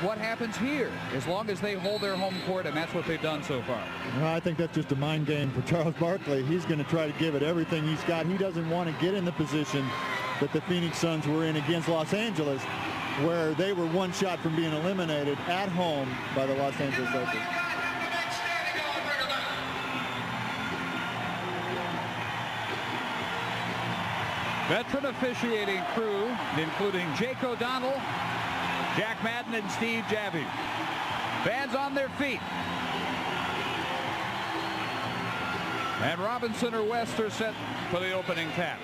what happens here, as long as they hold their home court, and that's what they've done so far. Well, I think that's just a mind game for Charles Barkley. He's going to try to give it everything he's got. He doesn't want to get in the position that the Phoenix Suns were in against Los Angeles, where they were one shot from being eliminated at home by the Los Angeles Lakers. Veteran officiating crew, including Jake O'Donnell, Jack Madden, and Steve Javie. Fans on their feet. And Robinson or West are set for the opening tap.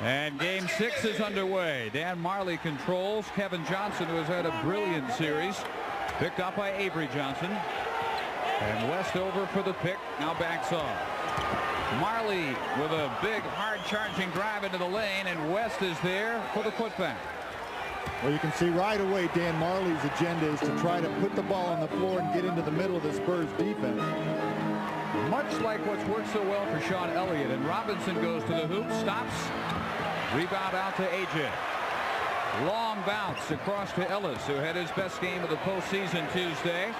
And game 6 is underway. Dan Marley controls. Kevin Johnson, who has had a brilliant series, picked up by Avery Johnson. And West over for the pick, now backs off. Marley with a big hard charging drive into the lane, and West is there for the putback. Well, you can see right away Dan Marley's agenda is to try to put the ball on the floor and get into the middle of the Spurs defense. Much like what's worked so well for Sean Elliott, and Robinson goes to the hoop, stops, rebound out to AJ. Long bounce across to Ellis, who had his best game of the postseason Tuesday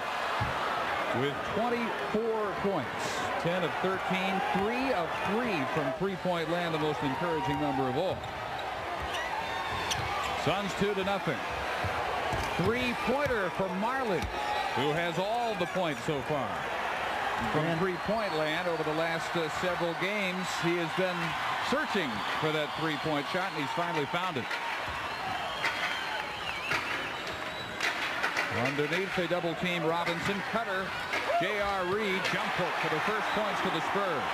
with 24 points, 10 of 13, 3 of 3 from three-point land, the most encouraging number of all. Suns 2-0. Three-pointer from Marley, who has all the points so far. From three-point land over the last several games, he has been searching for that three-point shot, and he's finally found it. Underneath, they double-team Robinson. Cutter, J.R. Reed, jump hook for the first points for the Spurs.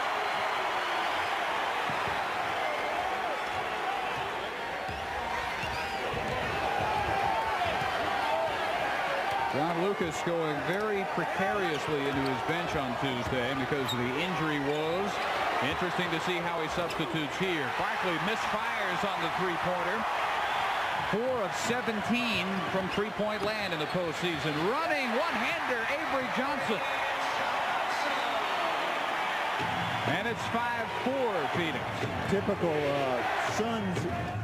John Lucas going very precariously into his bench on Tuesday because of the injury woes. Interesting to see how he substitutes here. Barkley misfires on the three-pointer. 4 of 17 from three-point land in the postseason. Running one-hander, Avery Johnson. And it's 5-4 Phoenix. Typical Suns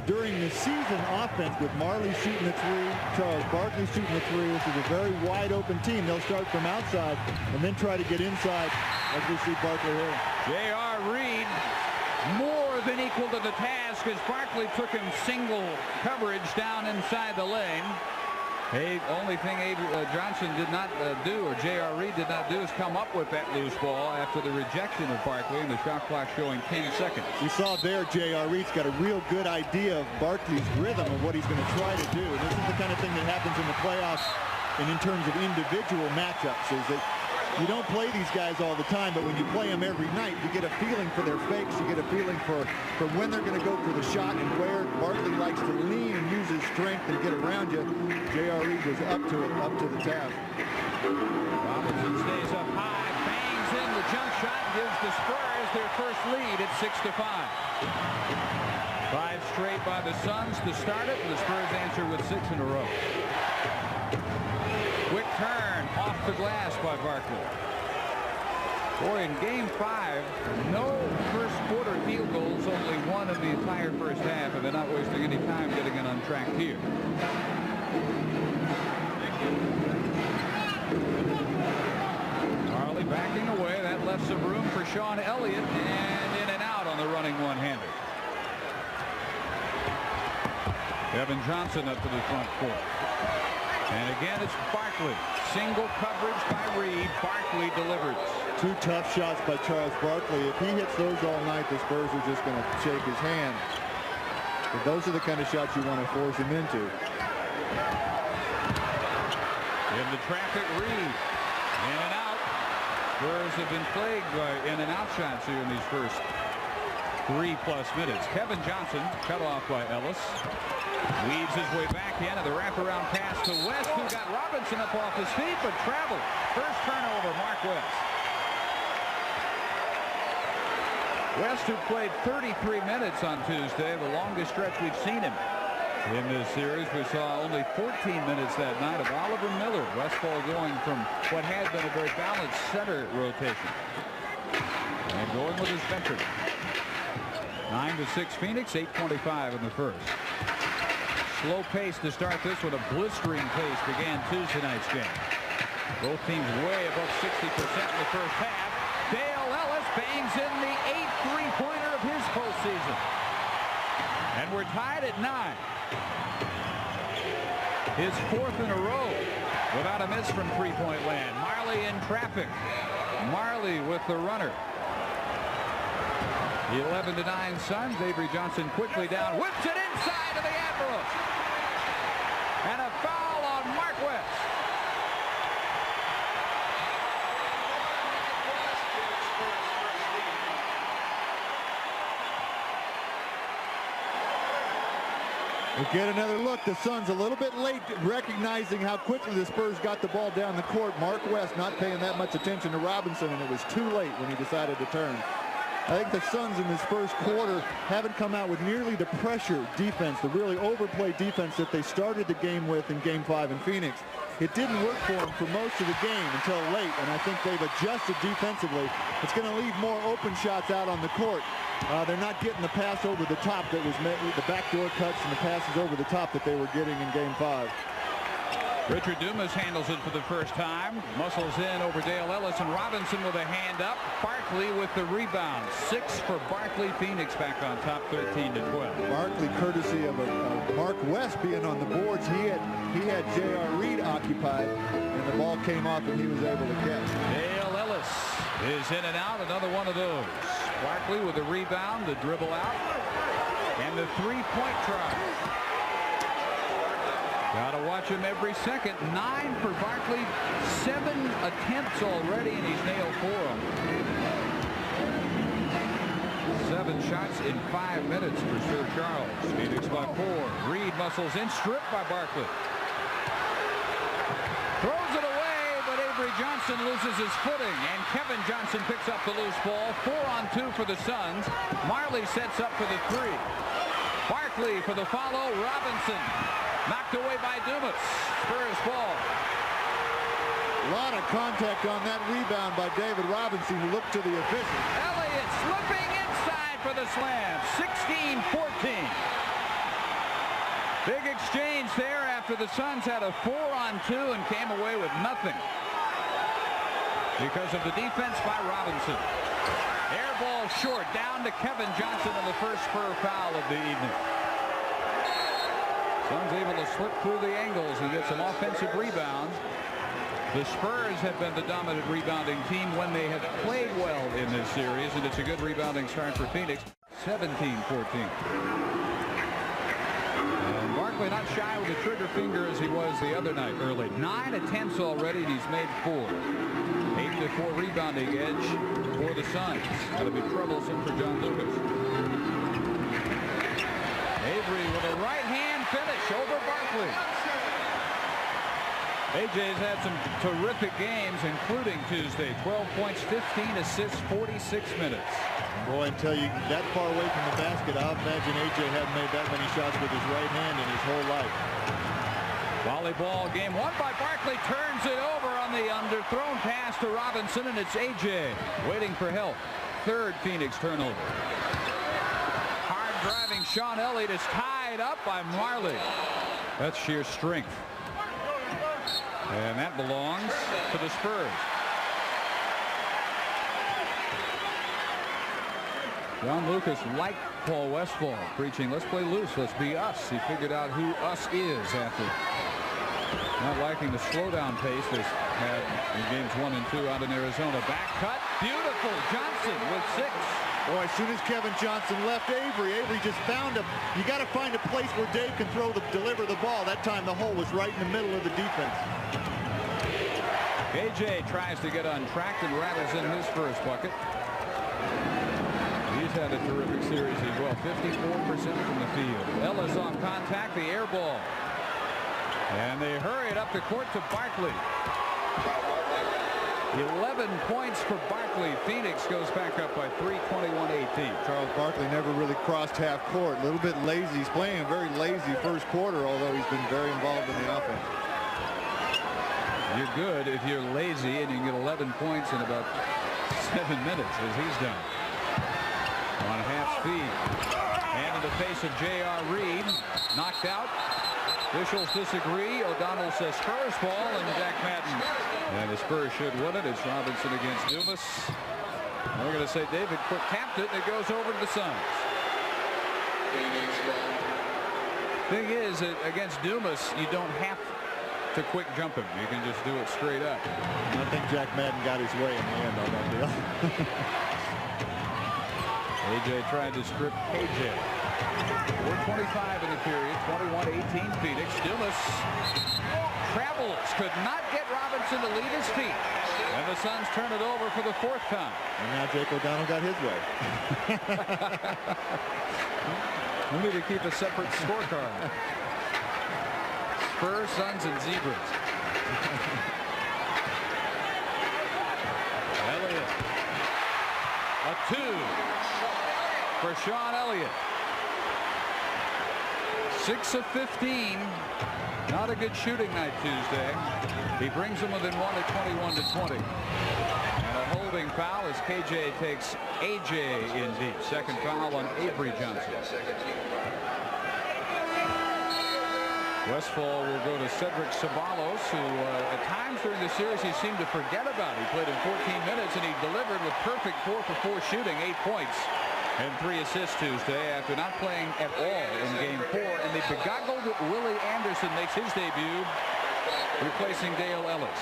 during the season offense with Marley shooting the three, Charles Barkley shooting the three. This is a very wide open team. They'll start from outside and then try to get inside, as we see Barkley here. J.R. Reed more than equal to the task as Barkley took him single coverage down inside the lane. Hey, only thing Johnson did not do, or J.R. Reed did not do, is come up with that loose ball after the rejection of Barkley, and the shot clock showing 10 seconds. You saw there J.R. Reed's got a real good idea of Barkley's rhythm of what he's going to try to do. And this is the kind of thing that happens in the playoffs and in terms of individual matchups, is that you don't play these guys all the time, but when you play them every night, you get a feeling for their fakes. You get a feeling for when they're going to go for the shot and where. Barkley likes to lean and use his strength and get around you. J.R. Reed was up to it, up to the task. Robinson stays up high, bangs in the jump shot, gives the Spurs their first lead at 6-5. 5 straight by the Suns to start it, and the Spurs answer with 6 in a row. Quick turn off the glass by Barkley. Boy, in game 5, no first quarter field goals, only one in the entire first half, and they're not wasting any time getting it untracked here. Marley backing away. That left some room for Sean Elliott, and in and out on the running one-hander. Kevin Johnson up to the front court. And again, it's Barkley. Single coverage by Reed. Barkley delivers. 2 tough shots by Charles Barkley. If he hits those all night, the Spurs are just going to shake his hand. But those are the kind of shots you want to force him into. In the traffic, Reed. In and out. Spurs have been plagued by in and out shots here in these first 3+ minutes. Kevin Johnson cut off by Ellis. Weaves his way back in, and the wraparound pass to West, who got Robinson up off his feet, but traveled. First turnover, Mark West. West, who played 33 minutes on Tuesday, the longest stretch we've seen him in this series. We saw only 14 minutes that night of Oliver Miller. Westfall going from what had been a very balanced center rotation. And going with his veteran. 9-6 Phoenix, 8:25 in the first. Slow pace to start this one. A blistering pace began Tuesday night's game. Both teams way above 60% in the first half. Dale Ellis bangs in the 8th three-pointer of his postseason. And we're tied at 9. His 4th in a row without a miss from three-point land. Marley in traffic. Marley with the runner. The 11-9 Suns. Avery Johnson quickly down. Whips it inside to the Admirals. And a foul on Mark West. We'll get another look. The Suns a little bit late recognizing how quickly the Spurs got the ball down the court. Mark West not paying that much attention to Robinson, and it was too late when he decided to turn. I think the Suns in this first quarter haven't come out with nearly the pressure defense, the really overplayed defense that they started the game with in Game 5 in Phoenix. It didn't work for them for most of the game until late, and I think they've adjusted defensively. It's going to leave more open shots out on the court. They're not getting the pass over the top that was met with the backdoor cuts and the passes over the top that they were getting in Game 5. Richard Dumas handles it for the first time. Muscles in over Dale Ellis, and Robinson with a hand up. Barkley with the rebound. 6 for Barkley. Phoenix back on top 13-12. Barkley courtesy of Mark West being on the boards. He had J.R. Reed occupied, and the ball came off and he was able to catch. Dale Ellis is in and out. Another one of those. Barkley with the rebound, the dribble out, and the three-point try. Got to watch him every second. 9 for Barkley. 7 attempts already, and he's nailed 4 of them. 7 shots in 5 minutes for Sir Charles. Phoenix by 4. Reed muscles in, stripped by Barkley. Throws it away, but Avery Johnson loses his footing, and Kevin Johnson picks up the loose ball. 4 on 2 for the Suns. Marley sets up for the 3. Barkley for the follow. Robinson knocked away by Dumas. Spurs ball. A lot of contact on that rebound by David Robinson, who looked to the official. Elliott slipping inside for the slam. 16-14. Big exchange there after the Suns had a 4 on 2 and came away with nothing because of the defense by Robinson. Air ball short down to Kevin Johnson in the first Spur foul of the evening. Suns able to slip through the angles and get some offensive rebounds. The Spurs have been the dominant rebounding team when they have played well in this series, and it's a good rebounding start for Phoenix. 17-14. And Barkley not shy with the trigger finger as he was the other night early. 9 attempts already, and he's made 4. 8-4 rebounding edge for the Suns. That'll be troublesome for John Lucas. Avery with a right hand finish over Barkley. AJ's had some terrific games, including Tuesday. 12 points, 15 assists, 46 minutes. Boy, until you get that far away from the basket, I imagine AJ hadn't made that many shots with his right hand in his whole life. Volleyball game won by Barkley. Turns it over on the underthrown pass to Robinson, and it's AJ waiting for help. 3rd Phoenix turnover. Hard driving Sean Elliott is tied up by Marley. That's sheer strength. And that belongs to the Spurs. John Lucas liked Paul Westphal, preaching, let's play loose, let's be us. He figured out who us is after not liking the slowdown pace they had in games 1 and 2 out in Arizona. Back cut, beautiful. Johnson with 6. Boy, as soon as Kevin Johnson left Avery just found him. You got to find a place where Dave can deliver the ball. That time the hole was right in the middle of the defense. AJ tries to get untracked and rattles in his first bucket. He's had a terrific series as well. 54% from the field. Ellis on contact, the air ball. And they hurry it up the court to Barkley. 11 points for Barkley. Phoenix goes back up by 3, 21-18. Charles Barkley never really crossed half court. A little bit lazy. He's playing a very lazy first quarter, although he's been very involved in the offense. You're good if you're lazy and you can get 11 points in about 7 minutes, as he's done. On half speed. And in the face of J.R. Reed. Knocked out. Officials disagree. O'Donnell says Spurs ball, and Jack Madden. And the Spurs should win it. It's Robinson against Dumas. We're going to say David Quick tapped it, and it goes over to the Suns. Thing is, against Dumas, you don't have to quick jump him. You can just do it straight up. I think Jack Madden got his way in the end on that deal. AJ tried to strip KJ. 4:25 in the period. 21-18 Phoenix. Dumas travels. Could not get Robinson to leave his feet. And the Suns turn it over for the 4th time. And now Jake O'Donnell got his way. We need to keep a separate scorecard. Spurs, Suns, and Zebras. Elliott. A 2 for Sean Elliott. 6 of 15. Not a good shooting night Tuesday. He brings them within 1 at 21-20. And a holding foul as KJ takes AJ in deep. Second foul on Avery Johnson. Westfall will go to Cedric Ceballos, who at times during the series he seemed to forget about. He played in 14 minutes and he delivered with perfect 4-for-4 shooting, 8 points and 3 assists Tuesday after not playing at all in Game 4. And the begoggled Willie Anderson makes his debut, replacing Dale Ellis.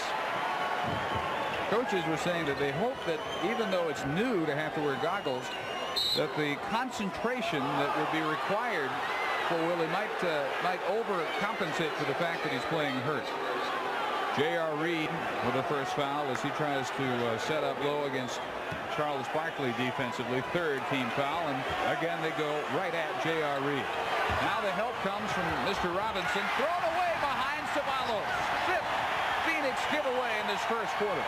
Coaches were saying that they hope that even though it's new to have to wear goggles, that the concentration that would be required for Willie might overcompensate for the fact that he's playing hurt. J.R. Reed with the first foul as he tries to set up low against Charles Barkley defensively. 3rd team foul, and again they go right at J.R. Reed. Now the help comes from Mr. Robinson, thrown away behind Ceballos. 5th Phoenix giveaway in this first quarter.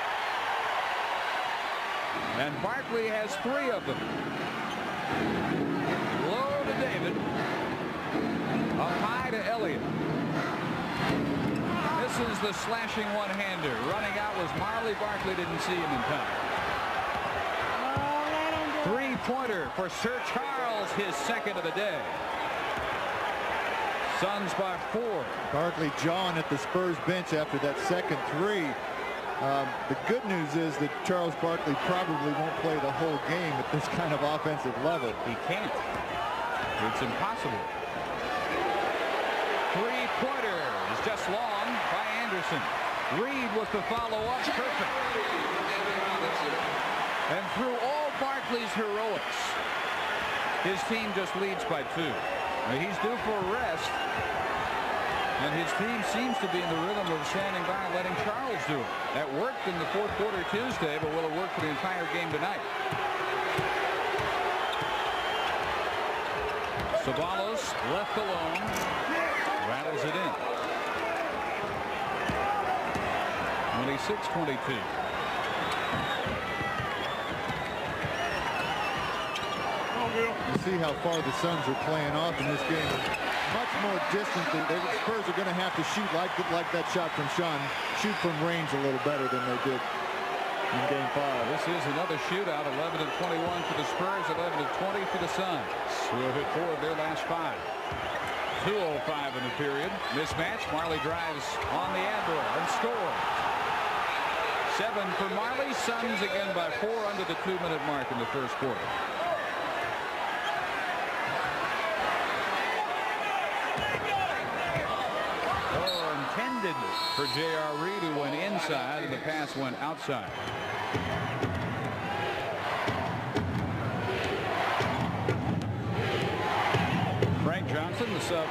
And Barkley has 3 of them. Low to David. Up high to Elliott. This is the slashing one-hander. Running out was Marley. Barkley didn't see him in time. 3-pointer for Sir Charles, his 2nd of the day. Suns by 4. Barkley jawing at the Spurs bench after that second 3. The good news is that Charles Barkley probably won't play the whole game at this kind of offensive level. He can't. It's impossible. 3-pointer is just long by Anderson. Reed with the follow-up. Perfect. And through all Barkley's heroics, his team just leads by 2. Now, he's due for a rest, and his team seems to be in the rhythm of standing by and letting Charles do it. That worked in the 4th quarter Tuesday, but will it work for the entire game tonight? Ceballos left alone, rattles it in. 26-22. You see how far the Suns are playing off in this game. Much more distant. The Spurs are going to have to shoot like that shot from Sean. Shoot from range a little better than they did in Game 5. This is another shootout. 11 of 21 for the Spurs. 11 of 20 for the Suns, who have hit 4 of their last 5. 2:05 in the period. Mismatch. Marley drives on the anvil and scores. 7 for Marley. Suns again by 4 under the 2-minute mark in the first quarter. Intended for J.R. Reed, who went inside, and the pass went outside. Frank Johnson, the sub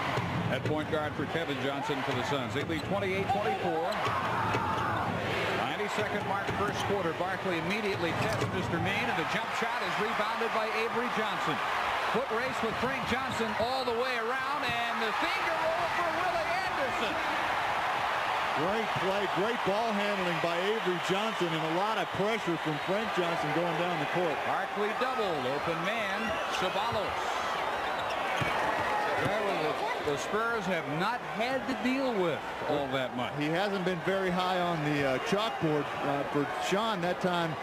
at point guard for Kevin Johnson for the Suns. They lead 28-24. 92nd mark, first quarter. Barkley immediately tests Mr. Mean, and the jump shot is rebounded by Avery Johnson. Foot race with Frank Johnson all the way around, and the finger roll for Willie Anderson. Great play, great ball handling by Avery Johnson, and a lot of pressure from Frank Johnson going down the court. Barkley doubled, open man, Ceballos. The Spurs have not had to deal with all that much. He hasn't been very high on the chalkboard for Sean that time.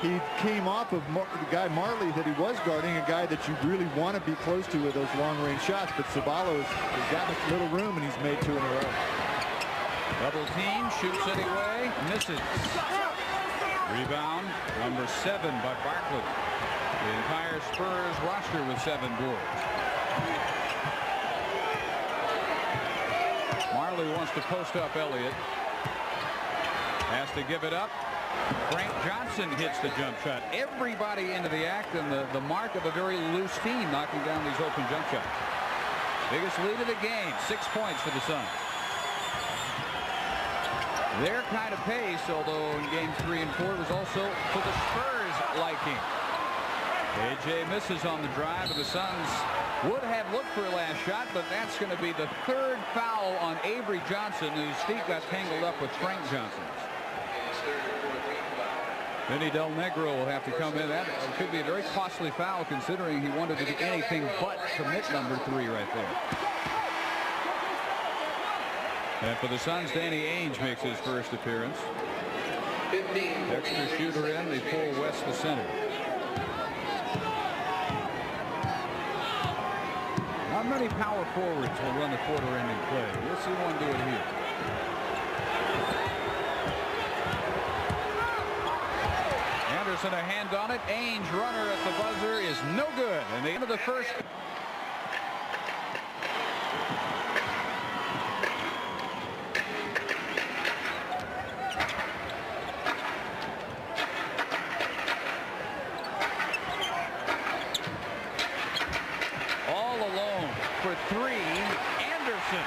he came off of the guy Marley that he was guarding, a guy that you really want to be close to with those long-range shots. But Ceballos has got a little room, and he's made 2 in a row. Double team, shoots anyway, misses. Rebound, number 7 by Barkley. The entire Spurs roster with 7 boards. Marley wants to post up Elliott. Has to give it up. Frank Johnson hits the jump shot. Everybody into the act, and the mark of a very loose team knocking down these open jump shots. Biggest lead of the game, 6 points for the Suns. Their kind of pace, although in games 3 and 4, was also to the Spurs' liking. AJ misses on the drive, and the Suns would have looked for a last shot, but that's going to be the 3rd foul on Avery Johnson, whose feet got tangled up with Frank Johnson's. Vinny Del Negro will have to come in. That could be a very costly foul, considering he wanted to do anything but commit number 3 right there. And for the Suns, Danny Ainge makes his first appearance. Extra shooter in. They pull West to center. Not many power forwards will run the quarter-ending play. We'll see one do it here. Anderson a hand on it. Ainge, runner at the buzzer, is no good. And the end of the first. All alone for 3. Anderson.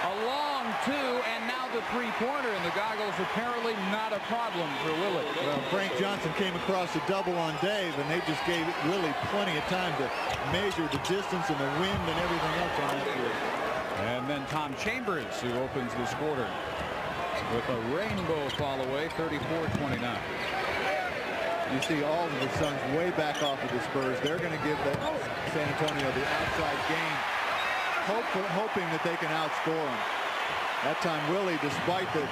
A long 2, and now the 3-pointer, and the goggles apparently not a problem for Willie. Well, Frank Johnson came across a double on Dave, and they just gave Willie plenty of time to measure the distance and the wind and everything else on that field. And then Tom Chambers, who opens this quarter with a rainbow fall away, 34-29. You see all of the Suns way back off of the Spurs. They're going to give San Antonio the outside game, hoping that they can outscore them. That time, Willie, despite with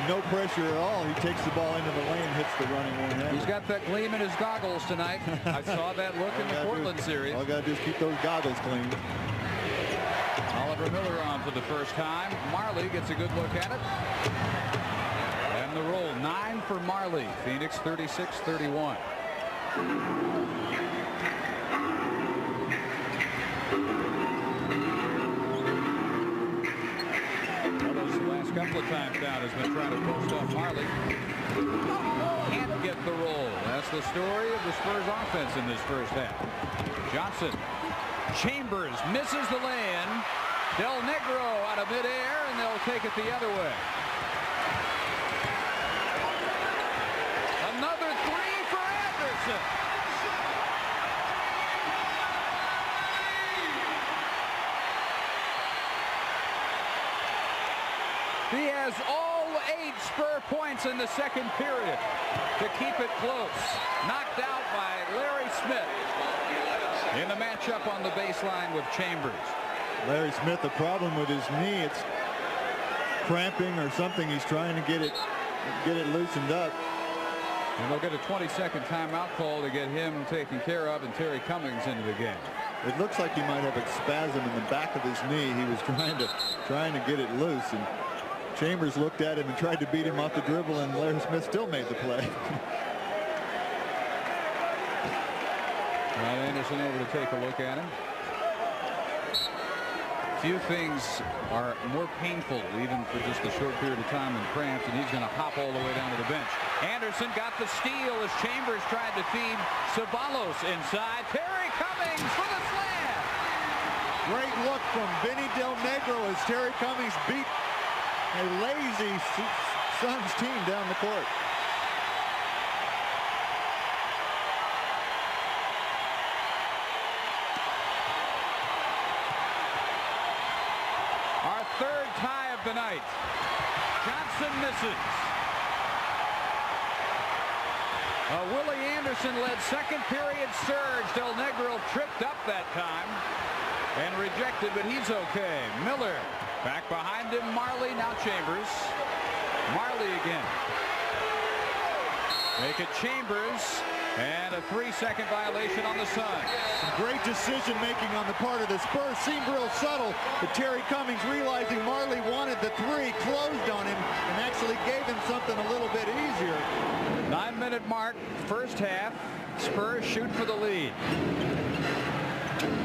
no pressure at all, he takes the ball into the lane, hits the running one-hander. He's got that gleam in his goggles tonight. I saw that look in the Portland series. All I got to do is keep those goggles clean. Oliver Miller on for the first time. Marley gets a good look at it. And the roll, 9 for Marley. Phoenix 36-31. Couple of times down has been trying to post up Marley. Can't get the roll. That's the story of the Spurs offense in this first half. Johnson. Chambers misses the lay-in. Del Negro out of midair, and they'll take it the other way. Another 3 for Anderson. He has all 8 Spur points in the second period to keep it close. Knocked out by Larry Smith in the matchup on the baseline with Chambers. Larry Smith, the problem with his knee, it's cramping or something. He's trying to get it loosened up. And they'll get a 20-second timeout call to get him taken care of, and Terry Cummings into the game. It looks like he might have a spasm in the back of his knee. He was trying to get it loose, and Chambers looked at him and tried to beat him off the dribble, and Larry Smith still made the play. Anderson able to take a look at him. Few things are more painful, even for just a short period of time, than cramps, and he's going to hop all the way down to the bench. Anderson got the steal as Chambers tried to feed Ceballos inside. Terry Cummings for the slam. Great look from Vinny Del Negro as Terry Cummings beat a lazy Suns team down the court. Our 3rd tie of the night. Johnson misses. Willie Anderson led second period surge. Del Negro tripped up that time and rejected, but he's okay. Miller back behind him. Marley, now Chambers. Marley again. Make it Chambers. And a 3-second violation on the Suns. Great decision making on the part of the Spurs. Seemed real subtle, but Terry Cummings, realizing Marley wanted the three, closed on him and actually gave him something a little bit easier. 9-minute mark, first half. Spurs shoot for the lead.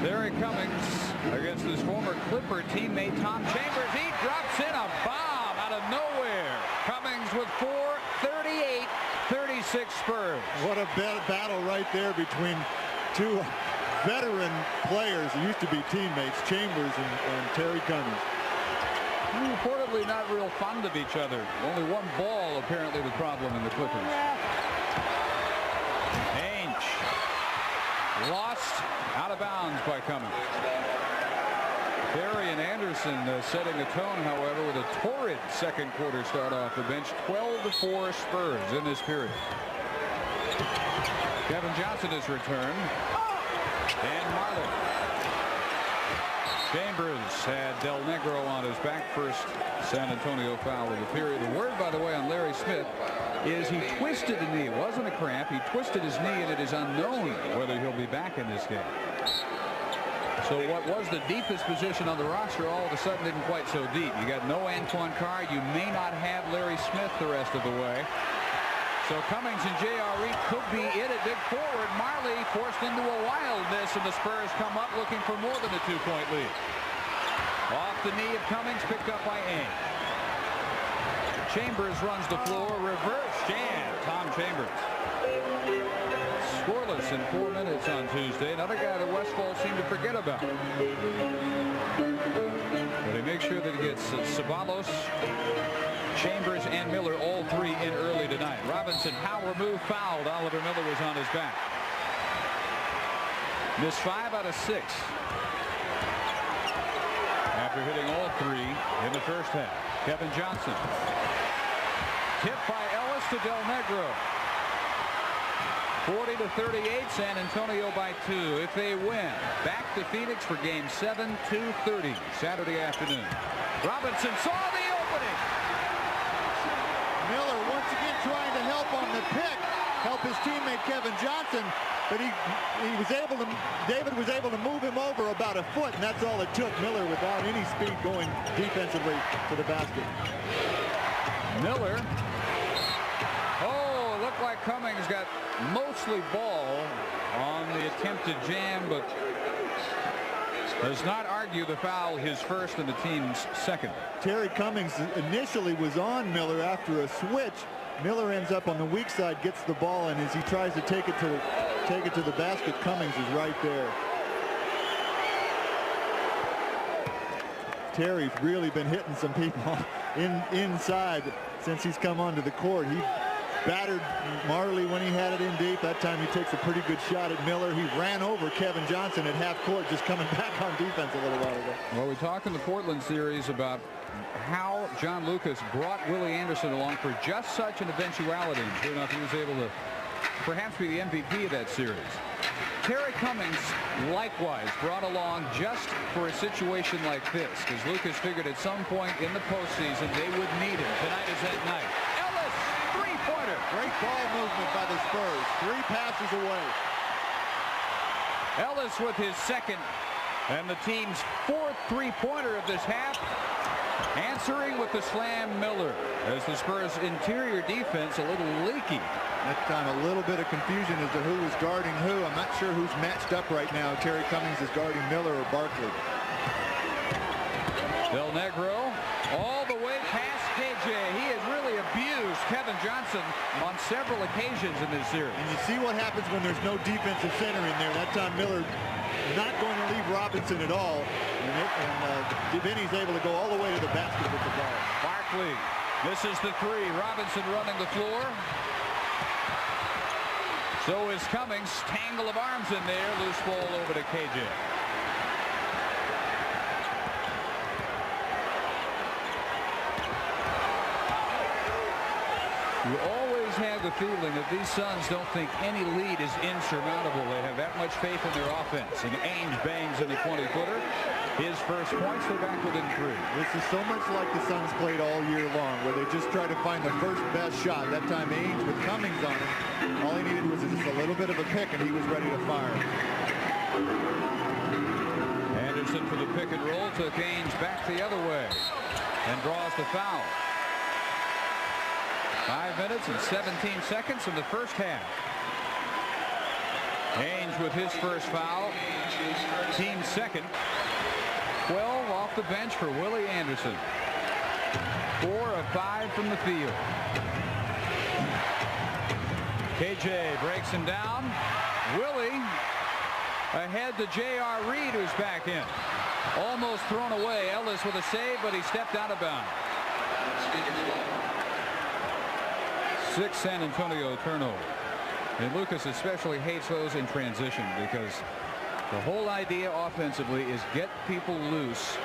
Terry Cummings against his former Clipper teammate Tom Chambers. He drops in a bomb out of nowhere. Cummings with 4:38. 36 Spurs. What a battle right there between two veteran players who used to be teammates, Chambers and Terry Cummings. Reportedly not real fond of each other. Only one ball apparently the problem in the Clippers. Ainge lost out of bounds by Cummings. Barry and Anderson setting the tone, however, with a torrid second quarter start off the bench. 12-4 Spurs in this period. Kevin Johnson has returned. And Marley. Chambers had Del Negro on his back. First San Antonio foul of the period. The word, by the way, on Larry Smith is he twisted the knee. It wasn't a cramp. He twisted his knee, and it is unknown whether he'll be back in this game. So what was the deepest position on the roster all of a sudden isn't quite so deep. You got no Antoine Carr. You may not have Larry Smith the rest of the way. So Cummings and J.R. Reed could be it at big forward. Marley forced into a wild miss, and the Spurs come up looking for more than a 2-point lead. Off the knee of Cummings, picked up by Ainge. Chambers runs the floor. Reverse jam. Tom Chambers. Scoreless in 4 minutes on Tuesday. Another guy that Westfall seemed to forget about. But he makes sure that he gets Ceballos, Chambers, and Miller, all three in early tonight. Robinson, Howell removed, fouled. Oliver Miller was on his back. Missed 5 out of 6 after hitting all three in the first half. Kevin Johnson. Tipped by Ellis to Del Negro. 40-38, San Antonio by 2. If they win, back to Phoenix for game 7, 2:30 Saturday afternoon. Robinson saw the opening. Miller once again trying to help on the pick, help his teammate Kevin Johnson, but David was able to move him over about a foot, and that's all it took. Miller without any speed going defensively to the basket. Miller. Oh, looked like Cummings got mostly ball on the attempted jam, but does not argue the foul, his first and the team's second. Terry Cummings initially was on Miller after a switch. Miller ends up on the weak side, gets the ball, and as he tries to take it to the basket, Cummings is right there. Terry's really been hitting some people inside since he's come onto the court. He battered Marley when he had it in deep. That time he takes a pretty good shot at Miller. He ran over Kevin Johnson at half court, just coming back on defense a little while ago. Well, we talked in the Portland series about how John Lucas brought Willie Anderson along for just such an eventuality. And sure enough, he was able to perhaps be the MVP of that series. Terry Cummings likewise brought along just for a situation like this, because Lucas figured at some point in the postseason they would need him. Tonight is that night. Ellis, three-pointer. Great ball movement by the Spurs. 3 passes away. Ellis with his second and the team's 4th three-pointer of this half. Answering with the slam, Miller, as the Spurs' interior defense a little leaky. That time a little bit of confusion as to who was guarding who. I'm not sure who's matched up right now. Terry Cummings is guarding Miller or Barkley. Del Negro all the way past KJ. He has really abused Kevin Johnson on several occasions in this series. And you see what happens when there's no defensive center in there. That time Miller not going to leave Robinson at all. And Vinny's able to go all the way to the basket with the ball. Barkley misses the three. Robinson running the floor. So is Cummings. Tangle of arms in there. Loose ball over to KJ. You always have the feeling that these Suns don't think any lead is insurmountable. They have that much faith in their offense. And Ainge bangs in the 20-footer. his first points. They're back within 3. This is so much like the Suns played all year long, where they just try to find the first best shot. That time Ainge with Cummings on him, all he needed was just a little bit of a pick, and he was ready to fire. Anderson for the pick and roll, took Ainge back the other way and draws the foul. 5 minutes and 17 seconds in the first half. Ainge with his first foul, team second. 12 off the bench for Willie Anderson. 4 of 5 from the field. KJ breaks him down. Willie ahead to J.R. Reed, who's back in. Almost thrown away. Ellis with a save, but he stepped out of bounds. 6 San Antonio turnovers. And Lucas especially hates those in transition, because the whole idea offensively is get people loose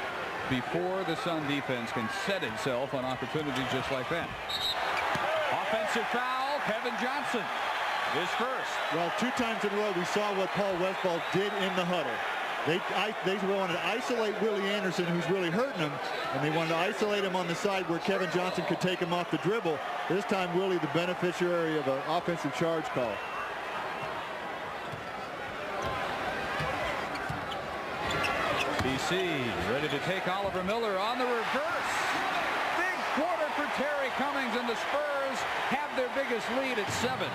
before the Sun defense can set itself on opportunities just like that. Offensive foul, Kevin Johnson, his first. Well, 2 times in a row we saw what Paul Westphal did in the huddle. They wanted to isolate Willie Anderson, who's really hurting him, and they wanted to isolate him on the side where Kevin Johnson could take him off the dribble. This time Willie the beneficiary of an offensive charge call. BC ready to take Oliver Miller on the reverse. Big quarter for Terry Cummings, and the Spurs have their biggest lead at 7.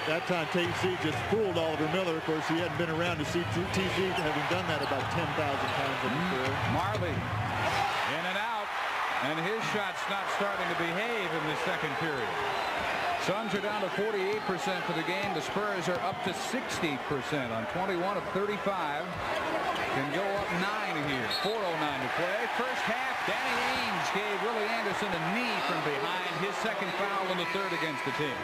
That time TC just fooled Oliver Miller. Of course, he hadn't been around to see TC having done that about 10,000 times in the career. Marley in and out, and his shot's not starting to behave in the second period. Suns are down to 48% for the game. The Spurs are up to 60% on 21 of 35. Can go up 9 here. 4:09 to play. First half, Danny Ainge gave Willie Anderson a knee from behind. His second foul in the third against the team.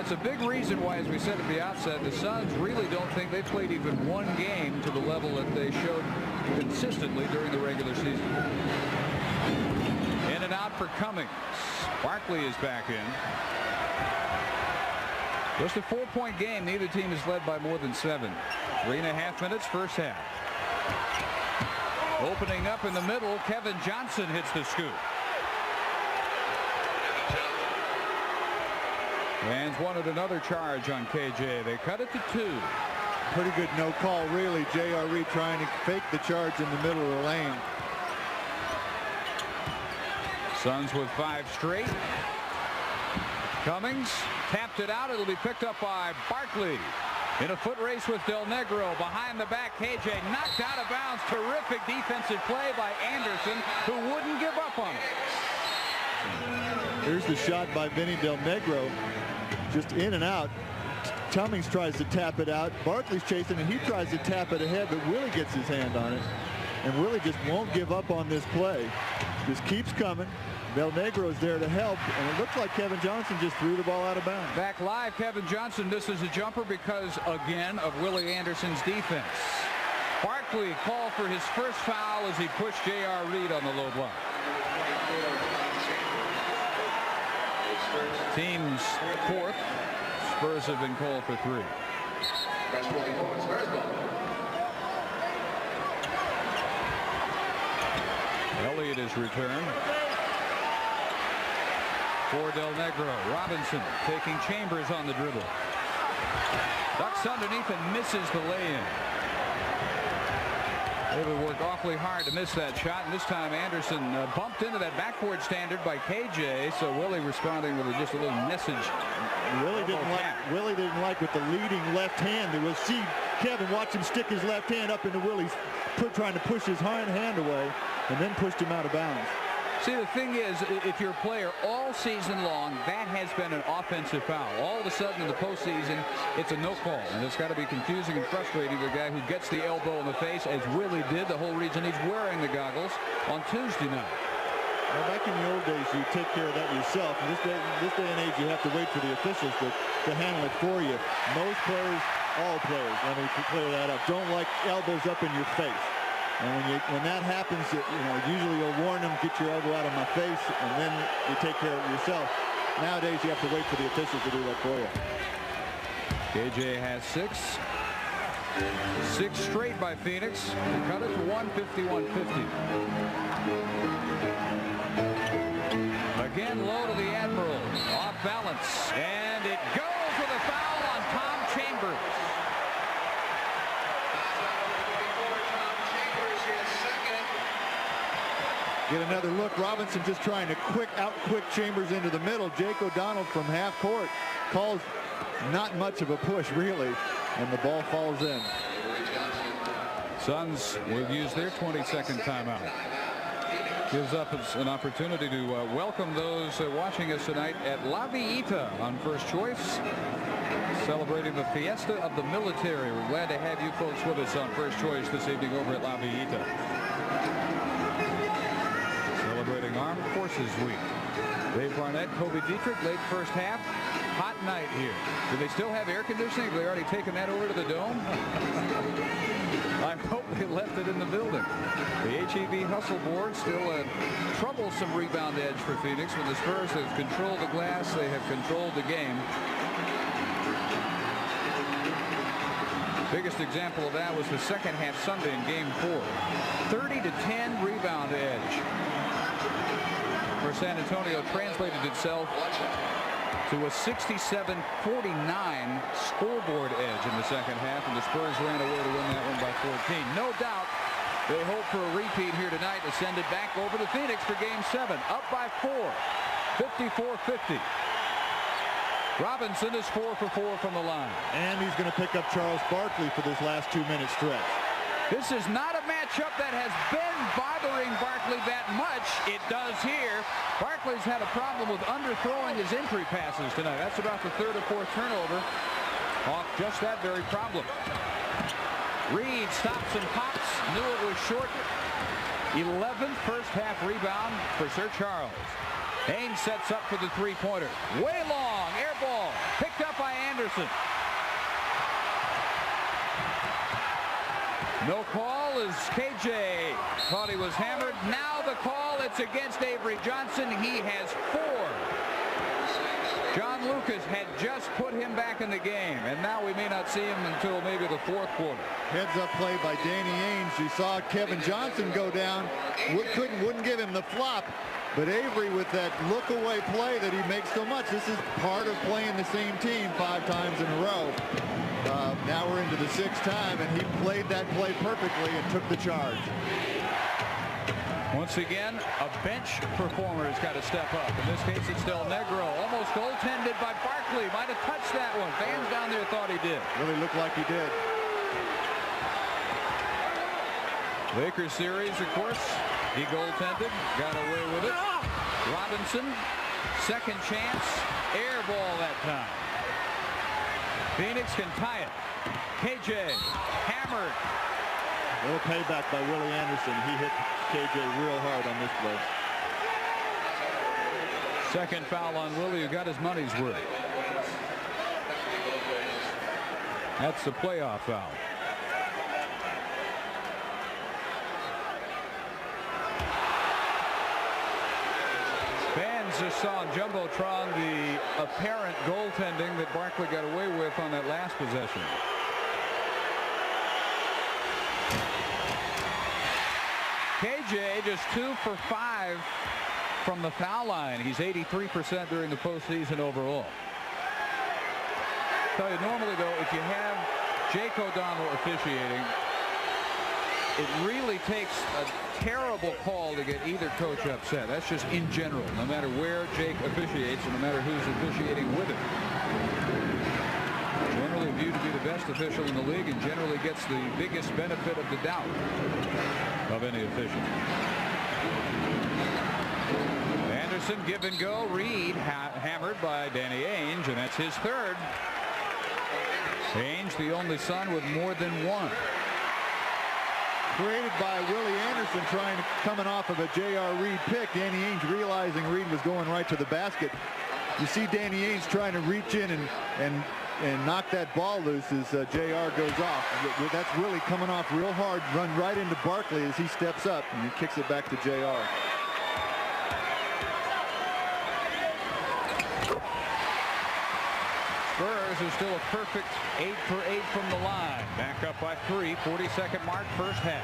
That's a big reason why, as we said at the outset, the Suns really don't think they played even one game to the level that they showed consistently during the regular season. In and out for Cummings. Barkley is back in. Just a 4-point game. Neither team is led by more than 7. 3.5 minutes first half. Opening up in the middle, Kevin Johnson hits the scoop. Fans wanted another charge on KJ. They cut it to 2. Pretty good no call, really. J.R. Reed trying to fake the charge in the middle of the lane. Suns with 5 straight. Cummings tapped it out. It'll be picked up by Barkley. In a foot race with Del Negro. Behind the back, KJ knocked out of bounds. Terrific defensive play by Anderson, who wouldn't give up on it. Here's the shot by Vinny Del Negro. Just in and out. Cummings tries to tap it out. Barkley's chasing, and he tries to tap it ahead, but Willie gets his hand on it. And Willie just won't give up on this play. Just keeps coming. Del Negro is there to help, and it looks like Kevin Johnson just threw the ball out of bounds. Back live, Kevin Johnson misses a jumper because, again, of Willie Anderson's defense. Barkley called for his first foul as he pushed J.R. Reed on the low block. Team's 4th. Spurs have been called for 3. Elliott is returned. For Del Negro. Robinson taking Chambers on the dribble. Ducks underneath and misses the lay-in. They would work awfully hard to miss that shot, and this time Anderson bumped into that backboard standard by KJ, so Willie responding with just a little message. Willie didn't like with the leading left hand. We'll see Kevin watch him stick his left hand up into Willie's, trying to push his hand away, and then pushed him out of bounds. See, the thing is, if you're a player all season long, that has been an offensive foul. All of a sudden in the postseason, it's a no call, and it's got to be confusing and frustrating to the guy who gets the elbow in the face, as Willie did. The whole reason he's wearing the goggles on Tuesday night. Well, back in the old days, you take care of that yourself. In this day and age, you have to wait for the officials to handle it for you. Most players, all players, let me clear that up, don't like elbows up in your face. And when that happens, usually you'll warn them, get your elbow out of my face, and then you take care of it yourself. Nowadays, you have to wait for the officials to do that for you. KJ has 6 straight by Phoenix to cut it to 151-50. Again, low to the Admiral, off balance, and it goes with a foul on Tom Chambers. Get another look. Robinson just trying to out-quick Chambers into the middle. Jake O'Donnell from half court calls not much of a push, really, and the ball falls in. Suns will use their 22nd timeout. Gives up an opportunity to welcome those watching us tonight at La Villita on First Choice, celebrating the Fiesta of the Military. We're glad to have you folks with us on First Choice this evening over at La Villita. Celebrating Armed Forces Week. Dave Barnett, Kobe Dietrich, late first half. Hot night here. Do they still have air conditioning? Have they already taken that over to the dome? I hope they left it in the building. The HEB hustle board still a troublesome rebound edge for Phoenix. When the Spurs have controlled the glass, they have controlled the game. Biggest example of that was the second half Sunday in game 4. 30-10 rebound edge, where San Antonio translated itself to a 67-49 scoreboard edge in the second half, and the Spurs ran away to win that one by 14. No doubt they hope for a repeat here tonight to send it back over to Phoenix for game 7. Up by 4, 54-50. Robinson is 4 for 4 from the line. And he's going to pick up Charles Barkley for this last 2-minute stretch. This is not a matchup that has been bothering Barkley that much. It does here. Barkley's had a problem with underthrowing his entry passes tonight. That's about the 3rd or 4th turnover off just that very problem. Reed stops and pops. Knew it was short. 11th first half rebound for Sir Charles. Haynes sets up for the three-pointer. Way long. Air ball. Picked up by Anderson. No call as KJ thought he was hammered. Now the call, it's against Avery Johnson. He has 4. John Lucas had just put him back in the game, and now we may not see him until maybe the 4th quarter. Heads up play by Danny Ainge. You saw Kevin Johnson go down. Wouldn't give him the flop. But Avery, with that look-away play that he makes so much, this is part of playing the same team 5 times in a row. Now we're into the 6th time, and he played that play perfectly and took the charge. Once again, a bench performer has got to step up. In this case, it's Del Negro. Almost goaltended by Barkley. Might have touched that one. Fans down there thought he did. Really looked like he did. Lakers series, of course. He goaltended, got away with it. Robinson, second chance, air ball that time. Phoenix can tie it. KJ hammered. A little payback by Willie Anderson. He hit KJ real hard on this play. Second foul on Willie, who got his money's worth. That's the playoff foul. Fans just saw on Jumbotron the apparent goaltending that Barkley got away with on that last possession. KJ just 2 for 5 from the foul line. He's 83% during the postseason overall. Tell you, normally though, if you have Jake O'Donnell officiating, it really takes a terrible call to get either coach upset. That's just in general, no matter where Jake officiates and no matter who's officiating with him. Generally viewed to be the best official in the league and generally gets the biggest benefit of the doubt of any official. Anderson, give and go. Reed hammered by Danny Ainge, and that's his 3rd. Ainge, the only son with more than 1. Created by Willie Anderson, coming off of a J.R. Reed pick. Danny Ainge realizing Reed was going right to the basket. You see Danny Ainge trying to reach in and knock that ball loose as J.R. goes off. That's Willie coming off real hard, run right into Barkley as he steps up, and he kicks it back to J.R. Spurs is still a perfect 8 for 8 from the line. Back up by 3. 42nd mark, first half.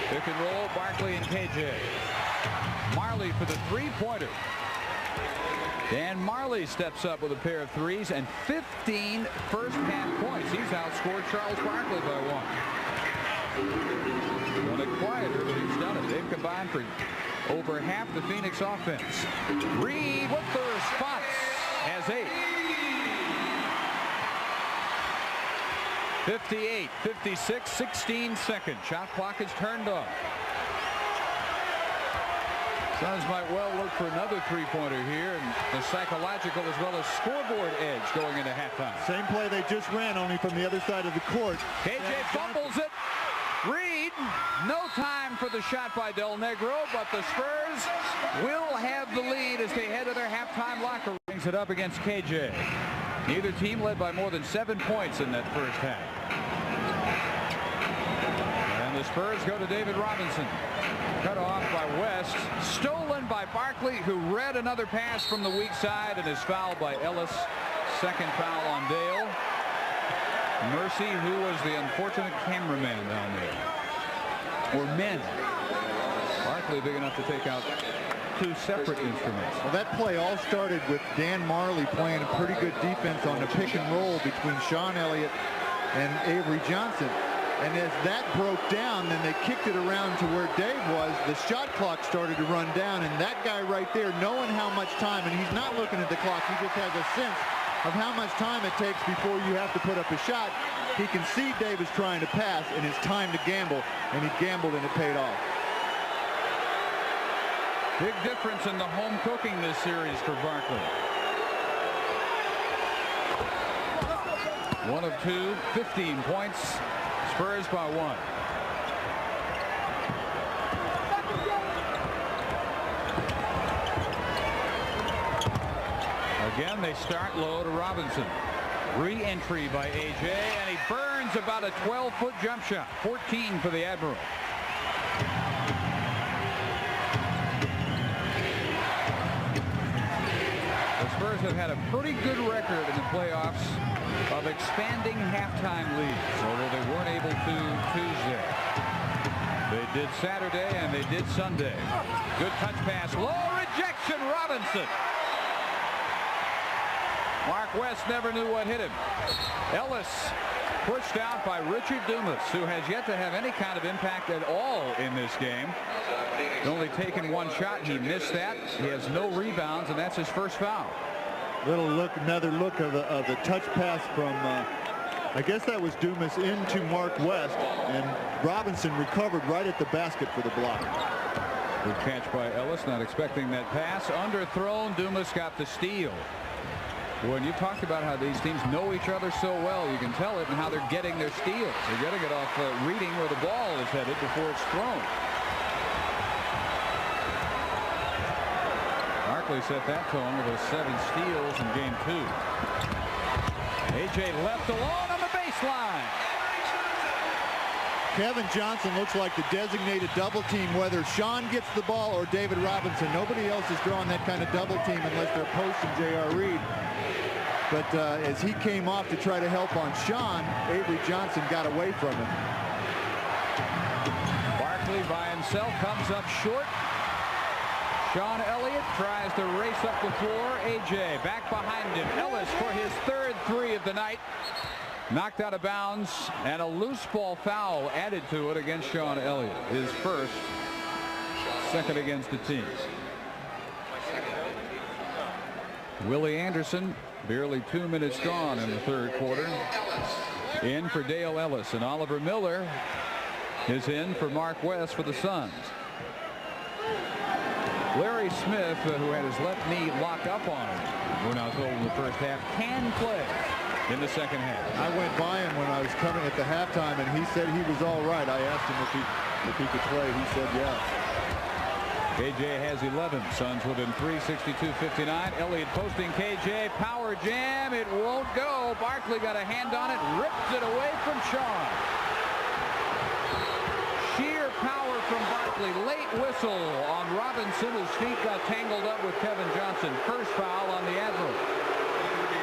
Pick and roll, Barkley and KJ. Marley for the three-pointer. Dan Marley steps up with a pair of threes and 15 first-half points. He's outscored Charles Barkley by 1. Done it quieter, but he's done it. They've combined for over half the Phoenix offense. Reed with the response has 8. 58, 56, 16 seconds. Shot clock is turned off. Suns might well look for another three-pointer here, and the psychological as well as scoreboard edge going into halftime. Same play they just ran, only from the other side of the court. KJ fumbles it. Reed, no time for the shot by Del Negro, but the Spurs will have the lead as they head to their halftime locker room. Brings it up against KJ. Neither team led by more than 7 points in that first half. And the Spurs go to David Robinson. Cut off by West. Stolen by Barkley, who read another pass from the weak side and is fouled by Ellis. Second foul on Dale. Mercy, who was the unfortunate cameraman down there. Or men. Barkley big enough to take out 2 separate instruments. Well, that play all started with Dan Marley playing a pretty good defense on the pick and roll between Sean Elliott and Avery Johnson. And as that broke down, then they kicked it around to where Dave was. The shot clock started to run down, and that guy right there, knowing how much time, and he's not looking at the clock, he just has a sense of how much time it takes before you have to put up a shot. He can see Dave is trying to pass, and it's time to gamble, and he gambled, and it paid off. Big difference in the home cooking this series for Barkley. 1 of 2, 15 points. Spurs by 1. Again, they start low to Robinson. Re-entry by AJ, and he burns about a 12-foot jump shot. 14 for the Admiral. The Spurs have had a pretty good record in the playoffs of expanding halftime leads, although they weren't able to Tuesday. They did Saturday and they did Sunday. Good touch pass. Low rejection. Robinson. Mark West never knew what hit him. Ellis pushed out by Richard Dumas, who has yet to have any kind of impact at all in this game. He's only taken 1 shot. He missed that. He has no rebounds, and that's his first foul. Another look of the touch pass from, I guess that was Dumas into Mark West, and Robinson recovered right at the basket for the block. Good catch by Ellis, not expecting that pass. Underthrown. Dumas got the steal. When you talked about how these teams know each other so well, you can tell it in how they're getting their steals. They're getting it off reading where the ball is headed before it's thrown. Barkley set that tone with those 7 steals in game 2. AJ left alone on the baseline. Kevin Johnson looks like the designated double team, whether Sean gets the ball or David Robinson. Nobody else is drawing that kind of double team unless they're posting J.R. Reed. But as he came off to try to help on Sean, Avery Johnson got away from him. Barkley by himself comes up short. Sean Elliott tries to race up the floor. AJ back behind him. Ellis for his 3rd 3 of the night. Knocked out of bounds, and a loose ball foul added to it against Sean Elliott. His first, second against the team. Willie Anderson, barely 2 minutes gone in the 3rd quarter. In for Dale Ellis, and Oliver Miller is in for Mark West for the Suns. Larry Smith, who had his left knee locked up on him, we're now told in the first half, can play in the second half. I went by him when I was coming at the halftime, and he said he was all right. I asked him if he could play. He said yes. KJ has 11. Suns within 3, 62-59. Elliott posting KJ. Power jam. It won't go. Barkley got a hand on it. Rips it away from Sean. Sheer power from Barkley. Late whistle on Robinson. His feet got tangled up with Kevin Johnson. First foul on the Admiral.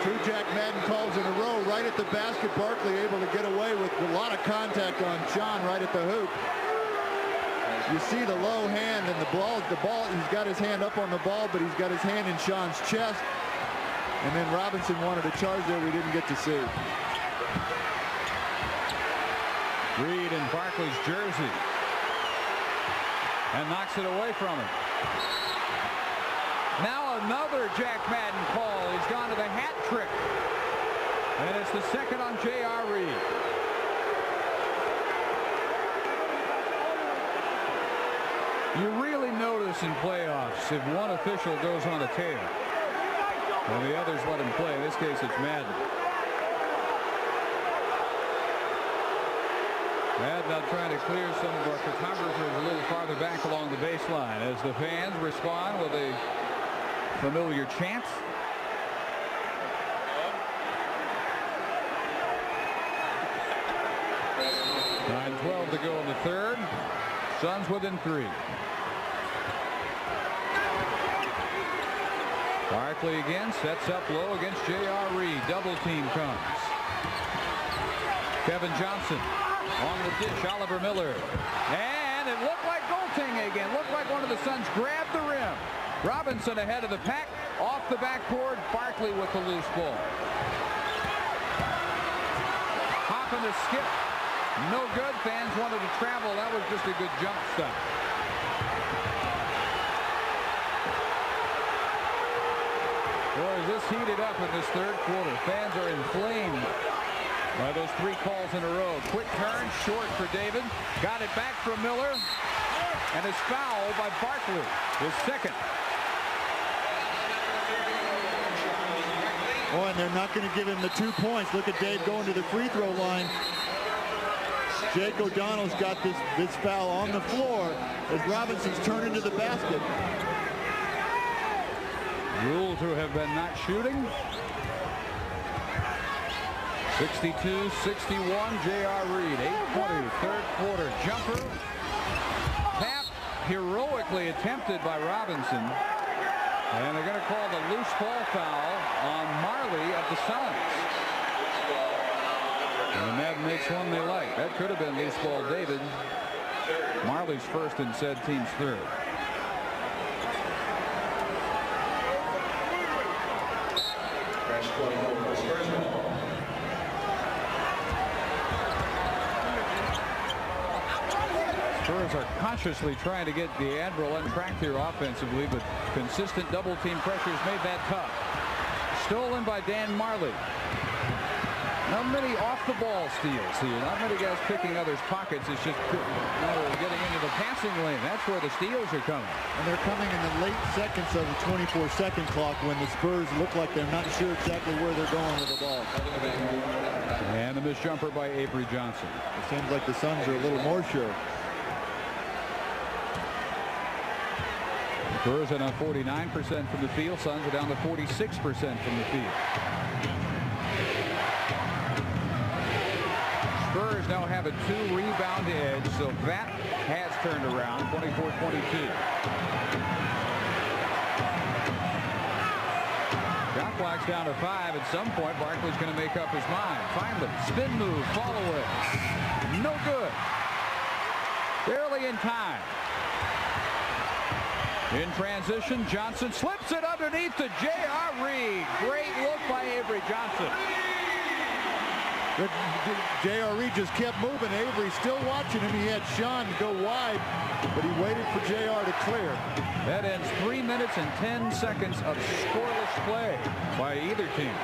2 Jack Madden calls in a row right at the basket. Barkley able to get away with a lot of contact on Sean right at the hoop. You see the low hand and the ball, he's got his hand up on the ball, but he's got his hand in Sean's chest. And then Robinson wanted a charge there we didn't get to see. Reed in Barkley's jersey. And knocks it away from him. Now another Jack Madden call. He's gone to the hat trick. And it's the second on J.R. Reed. You really notice in playoffs if one official goes on a tear and the others let him play. In this case, it's Madden. Madden now trying to clear some of our photographers a little farther back along the baseline as the fans respond with a familiar chant. .12 to go in the third. Suns within 3. Barkley again sets up low against J.R. Reed. Double team comes. Kevin Johnson on the dish. Oliver Miller. And it looked like goaltending again. Looked like one of the Suns grabbed the rim. Robinson ahead of the pack. Off the backboard. Barkley with the loose ball. Hopping the skip. No good. Fans wanted to travel. That was just a good jump stop. Boy, is this heated up in this third quarter. Fans are inflamed by those 3 calls in a row. Quick turn, short for David. Got it back from Miller. And is fouled by Barkley. His second. Oh, and they're not going to give him the 2 points. Look at Dave going to the free throw line. Jake O'Donnell's got this foul on the floor as Robinson's turning to the basket. Ruled to have been not shooting. 62-61, J.R. Reed. 8:20, third quarter jumper. Tap heroically attempted by Robinson. And they're going to call the loose ball foul on Marley of the Suns. And that makes one they like. That could have been loose ball David. Marley's first and said team's third. Spurs are consciously trying to get the Admiral on track here offensively, but consistent double team pressures made that tough. Stolen by Dan Marley. Not many off-the-ball steals here. Not many guys picking others' pockets. It's just getting into the passing lane. That's where the steals are coming. And they're coming in the late seconds of the 24-second clock when the Spurs look like they're not sure exactly where they're going with the ball. And the missed jumper by Avery Johnson. It seems like the Suns are a little more sure. Spurs are now 49% from the field. Suns are down to 46% from the field. Spurs now have a 2-rebound edge, so that has turned around. 24-22. Shot clock's down to 5. At some point, Barkley's going to make up his mind. Finally, spin move, fall away. No good. Barely in time. In transition, Johnson slips it underneath to J.R. Reed. Great look by Avery Johnson. J.R. Reed just kept moving. Avery still watching him. He had Sean go wide, but he waited for J.R. to clear. That ends 3 minutes and 10 seconds of scoreless play by either team.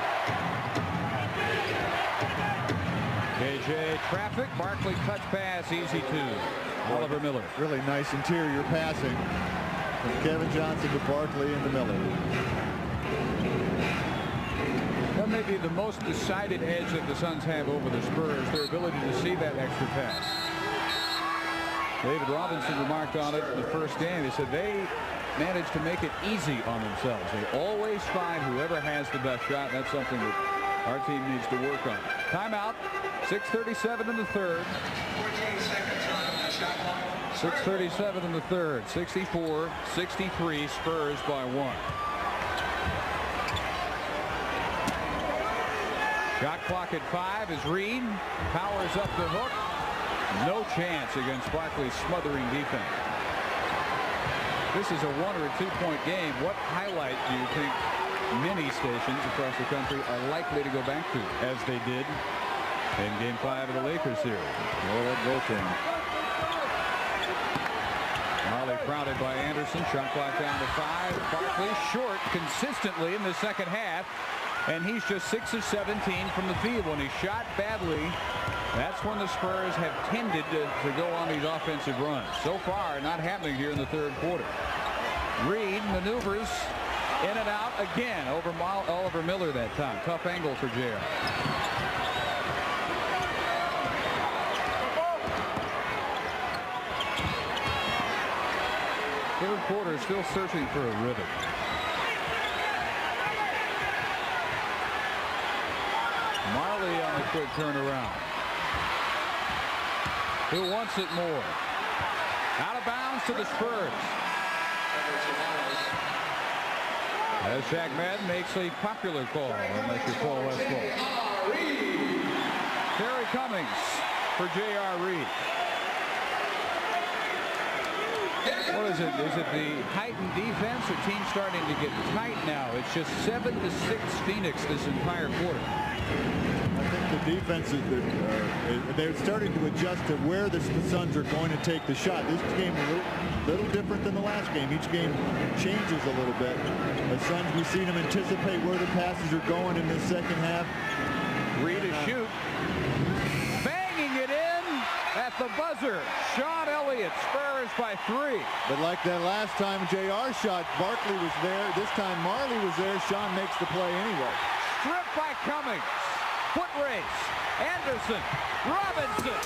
KJ traffic. Barkley touch pass. Easy to Oliver Miller. Really nice interior passing from Kevin Johnson to Barkley and to Miller. That may be the most decided edge that the Suns have over the Spurs, their ability to see that extra pass. David Robinson remarked on it in the first game. He said they managed to make it easy on themselves. They always find whoever has the best shot. That's something that our team needs to work on. Timeout. 6:37 in the third. 6:37 in the third. 64-63. Spurs by 1. Shot clock at 5 as Reed powers up the hook. No chance against Barkley's smothering defense. This is a 1 or a 2-point game. What highlight do you think many stations across the country are likely to go back to, as they did in Game 5 of the Lakers series? Well, that goaltend. Marley crowded by Anderson. Shot clock down to 5. Barkley short consistently in the second half, and he's just 6 of 17 from the field. When he shot badly, that's when the Spurs have tended to go on these offensive runs. So far, not happening here in the third quarter. Reed maneuvers in and out again over Oliver Miller that time. Tough angle for JR. Third quarter still searching for a rhythm. Marley on the quick turnaround. Who wants it more? Out of bounds to the Spurs. As Shaq Madden makes a popular call, unless you call West ball. Terry Cummings for J.R. Reed. What is it? Is it the heightened defense or team starting to get tight now? It's just 7-6 Phoenix this entire quarter. I think the defense is they're starting to adjust to where the Suns are going to take the shot. This game a little different than the last game. Each game changes a little bit. The Suns, we've seen them anticipate where the passes are going in the second half. Reed to shoot. Banging it in at the buzzer. Sean Elliott, Spurs by 3. But like that last time JR shot, Barkley was there. This time Marley was there. Sean makes the play anyway. Stripped by Cummings. Foot race. Anderson. Robinson.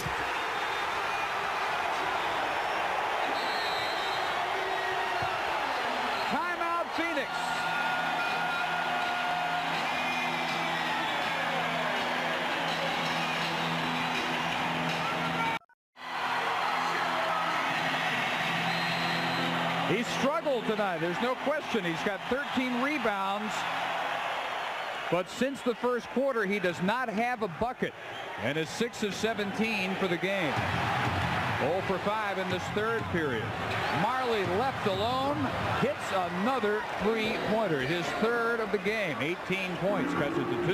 Timeout Phoenix. He struggled tonight. There's no question. He's got 13 rebounds. But since the first quarter, he does not have a bucket and is 6 of 17 for the game. 0 for 5 in this third period. Marley left alone, hits another three-pointer, his third of the game. 18 points, cuts it to 2.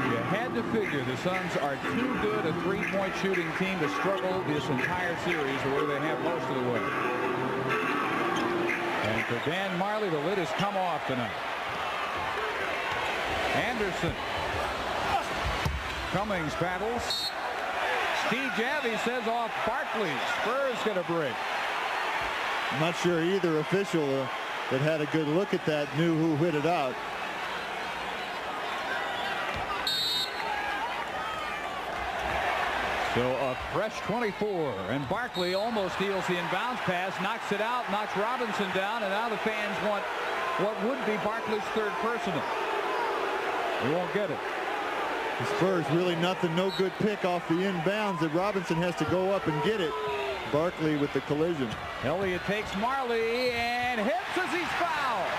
You had to figure the Suns are too good a three-point shooting team to struggle this entire series the way they have most of the way. And for Dan Marley, the lid has come off tonight. Anderson. Cummings battles. Steve Javy says off Barkley. Spurs get a break. I'm not sure either official that had a good look at that knew who hit it out. So a fresh 24, and Barkley almost steals the inbounds pass, knocks it out, knocks Robinson down, and now the fans want what would be Barkley's third personal. He won't get it. The Spurs really nothing, no good pick off the inbounds that Robinson has to go up and get it. Barkley with the collision. Elliott takes Marley and hits as he's fouled.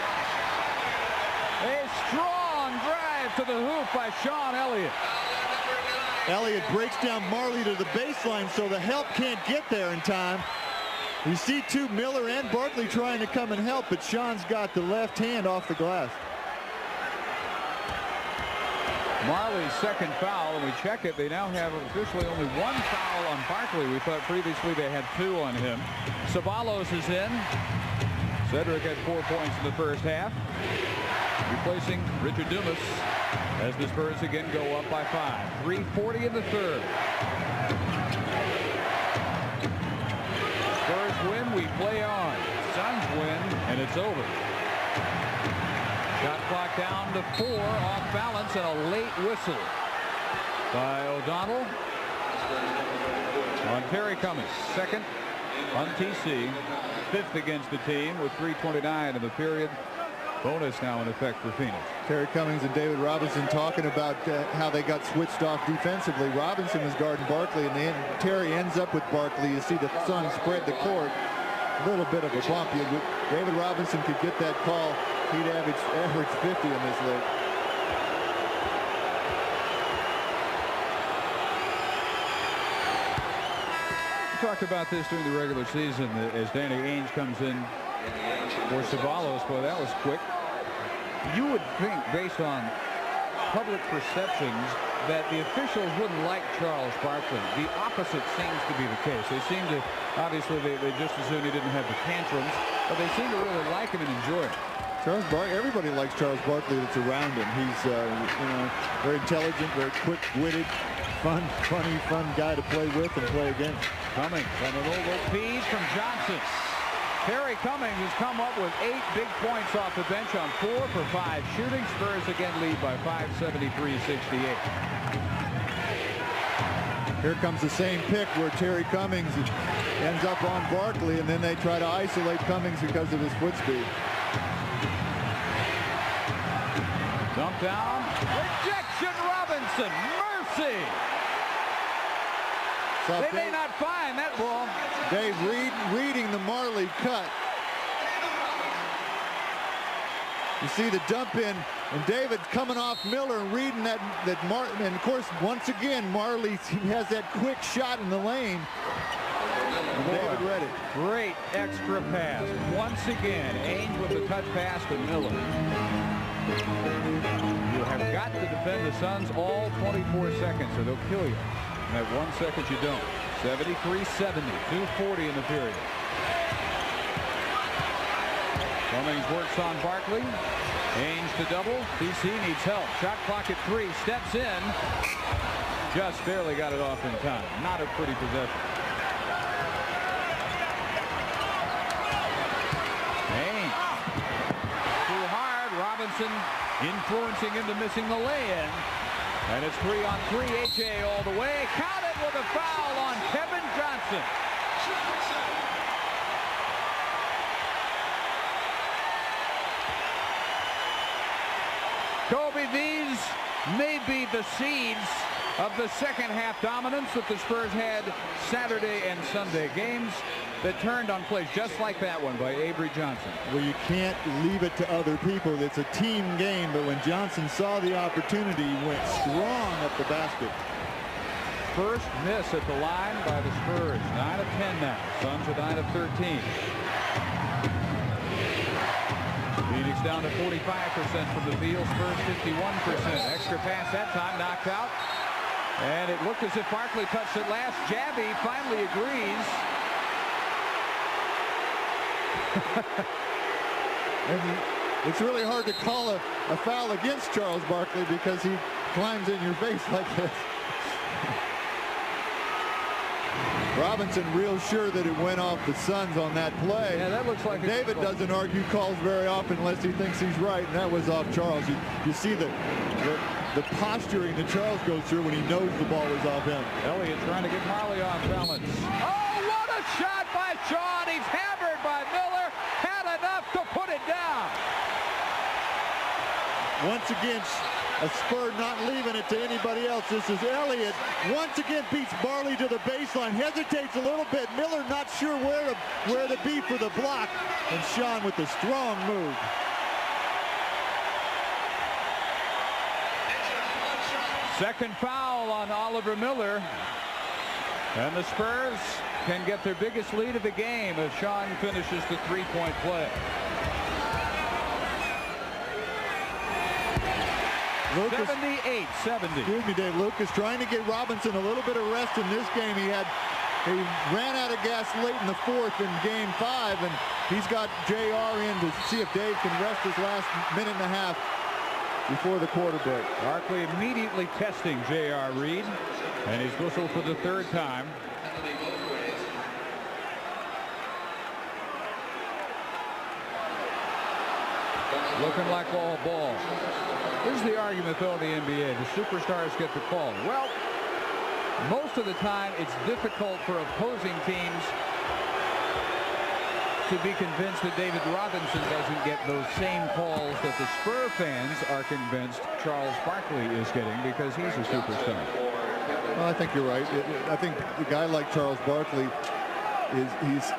A strong drive to the hoop by Sean Elliott. Elliott breaks down Marley to the baseline, so the help can't get there in time. You see Miller and Barkley trying to come and help, but Sean's got the left hand off the glass. Marley's second foul, and we check it. They now have officially only one foul on Barkley. We thought previously they had 2 on him. Savalos is in. Cedric had 4 points in the first half, replacing Richard Dumas as the Spurs again go up by 5. 3:40 in the third. Spurs win, we play on. Suns win, and it's over. Shot clock down to 4, off balance, and a late whistle by O'Donnell on Terry Cummings. Second on TC, 5th against the team with 3:29 in the period. Bonus now in effect for Phoenix. Terry Cummings and David Robinson talking about how they got switched off defensively. Robinson was guarding Barkley, and then Terry ends up with Barkley. You see the Suns spread the court. A little bit of a bump. David Robinson could get that call He'd average 50 in this league. We talked about this during the regular season as Danny Ainge comes in for Ceballos. Boy, that was quick. You would think, based on public perceptions, that the officials wouldn't like Charles Barkley. The opposite seems to be the case. They seem to, obviously, they just assumed he didn't have the tantrums, but they seem to really like him and enjoy it. Charles Barkley, everybody likes Charles Barkley that's around him. He's, you know, very intelligent, very quick-witted, funny guy to play with and play against. Cummings on an old feed from Johnson. Terry Cummings has come up with 8 big points off the bench on 4 for 5 shooting. Spurs again lead by 5, 73-68. Here comes the same pick where Terry Cummings ends up on Barkley, and then they try to isolate Cummings because of his foot speed. Dump down. Rejection, Robinson. Mercy. So they may not find that ball. Dave reading the Marley cut. You see the dump in, and David coming off Miller and reading that Martin. And of course, once again, Marley has that quick shot in the lane. And David read it. Great extra pass. Once again, Ainge with the touch pass to Miller. You have got to defend the Suns all 24 seconds, or they'll kill you. In that 1 second, you don't. 73-70, 2:40 in the period. Cummings works on Barkley. Ainge to double. DC needs help. Shot clock at 3. Steps in. Just barely got it off in time. Not a pretty possession. Ainge. Too hard. Robinson influencing him to missing the lay-in. And it's 3-on-3. AJ all the way. Counted with a foul on Kevin Johnson. Kobe, these may be the seeds of the second half dominance that the Spurs had Saturday and Sunday games that turned on plays just like that one by Avery Johnson. Well, you can't leave it to other people. It's a team game, but when Johnson saw the opportunity, he went strong up the basket. First miss at the line by the Spurs. 9 of 10 now. Suns are 9 of 13. Phoenix down to 45% from the field. Spurs 51%. Extra pass that time, knocked out. And it looked as if Barkley touched it last. Jabby finally agrees. And it's really hard to call a foul against Charles Barkley because he climbs in your face like this. Robinson real sure that it went off the Suns on that play. Yeah, that looks like David doesn't argue calls very often unless he thinks he's right, and that was off Charles. You see the posturing that Charles goes through when he knows the ball was off him. Elliott trying to get Marley off balance. Oh, what a shot by Sean. He's hammered by Miller. Had enough to put it down. Once again, a Spur not leaving it to anybody else. This is Elliott. Once again beats Barley to the baseline. Hesitates a little bit. Miller not sure where to be for the block. And Sean with the strong move. Second foul on Oliver Miller. And the Spurs can get their biggest lead of the game as Sean finishes the three-point play. Lucas, 78-70. Excuse me, Dave. Lucas trying to get Robinson a little bit of rest in this game. He ran out of gas late in the fourth in game 5, and he's got JR in to see if Dave can rest his last minute and a half before the quarter break. Barkley immediately testing J.R. Reed, and he's whistled for the third time. Looking like all ball. Here's the argument, though, in the NBA. The superstars get the call. Well, most of the time, it's difficult for opposing teams to be convinced that David Robinson doesn't get those same calls that the Spur fans are convinced Charles Barkley is getting because he's a superstar. Well, I think you're right. I think a guy like Charles Barkley he's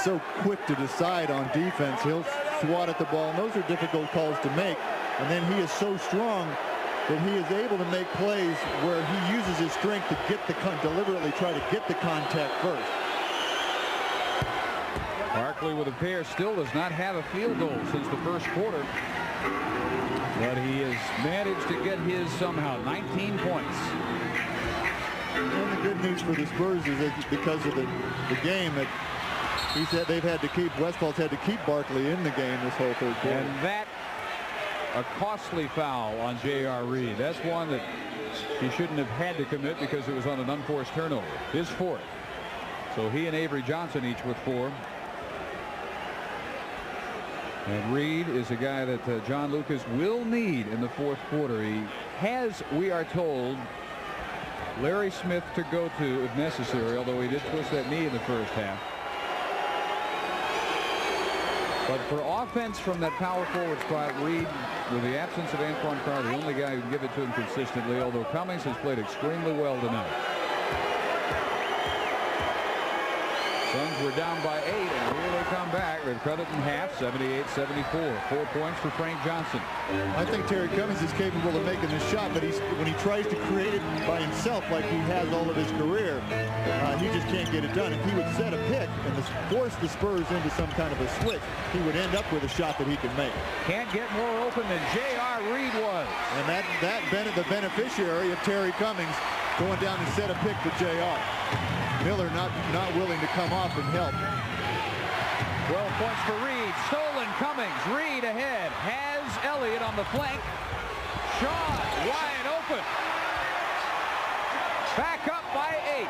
so quick to decide on defense. He'll swat at the ball, and those are difficult calls to make. And then he is so strong that he is able to make plays where he uses his strength to get the deliberately try to get the contact first. Barkley with a pair still does not have a field goal since the first quarter, but he has managed to get his somehow. 19 points. And the good news for the Spurs is that because of the game that he said they've had to keep, Westfall's had to keep Barkley in the game this whole third quarter. And that a costly foul on J.R. Reed. That's one that he shouldn't have had to commit because it was on an unforced turnover. His fourth. So he and Avery Johnson each with 4. And Reed is a guy that John Lucas will need in the fourth quarter. He has, we are told, Larry Smith to go to if necessary, although he did twist that knee in the first half. But for offense from that power forward spot, Reed, with the absence of Antoine Carr, the only guy who can give it to him consistently, although Cummings has played extremely well tonight. Suns were down by 8 and here they come back. They've cut it in half, 78-74. 4 points for Frank Johnson. I think Terry Cummings is capable of making the shot, but when he tries to create it by himself like he has all of his career, he just can't get it done. If he would set a pick and force the Spurs into some kind of a switch, he would end up with a shot that he can make. Can't get more open than J.R. Reed was. And the beneficiary of Terry Cummings going down to set a pick for J.R. Miller not willing to come off and help. 12 points for Reed. Stolen Cummings. Reed ahead. Has Elliott on the flank. Shaw wide open. Back up by 8.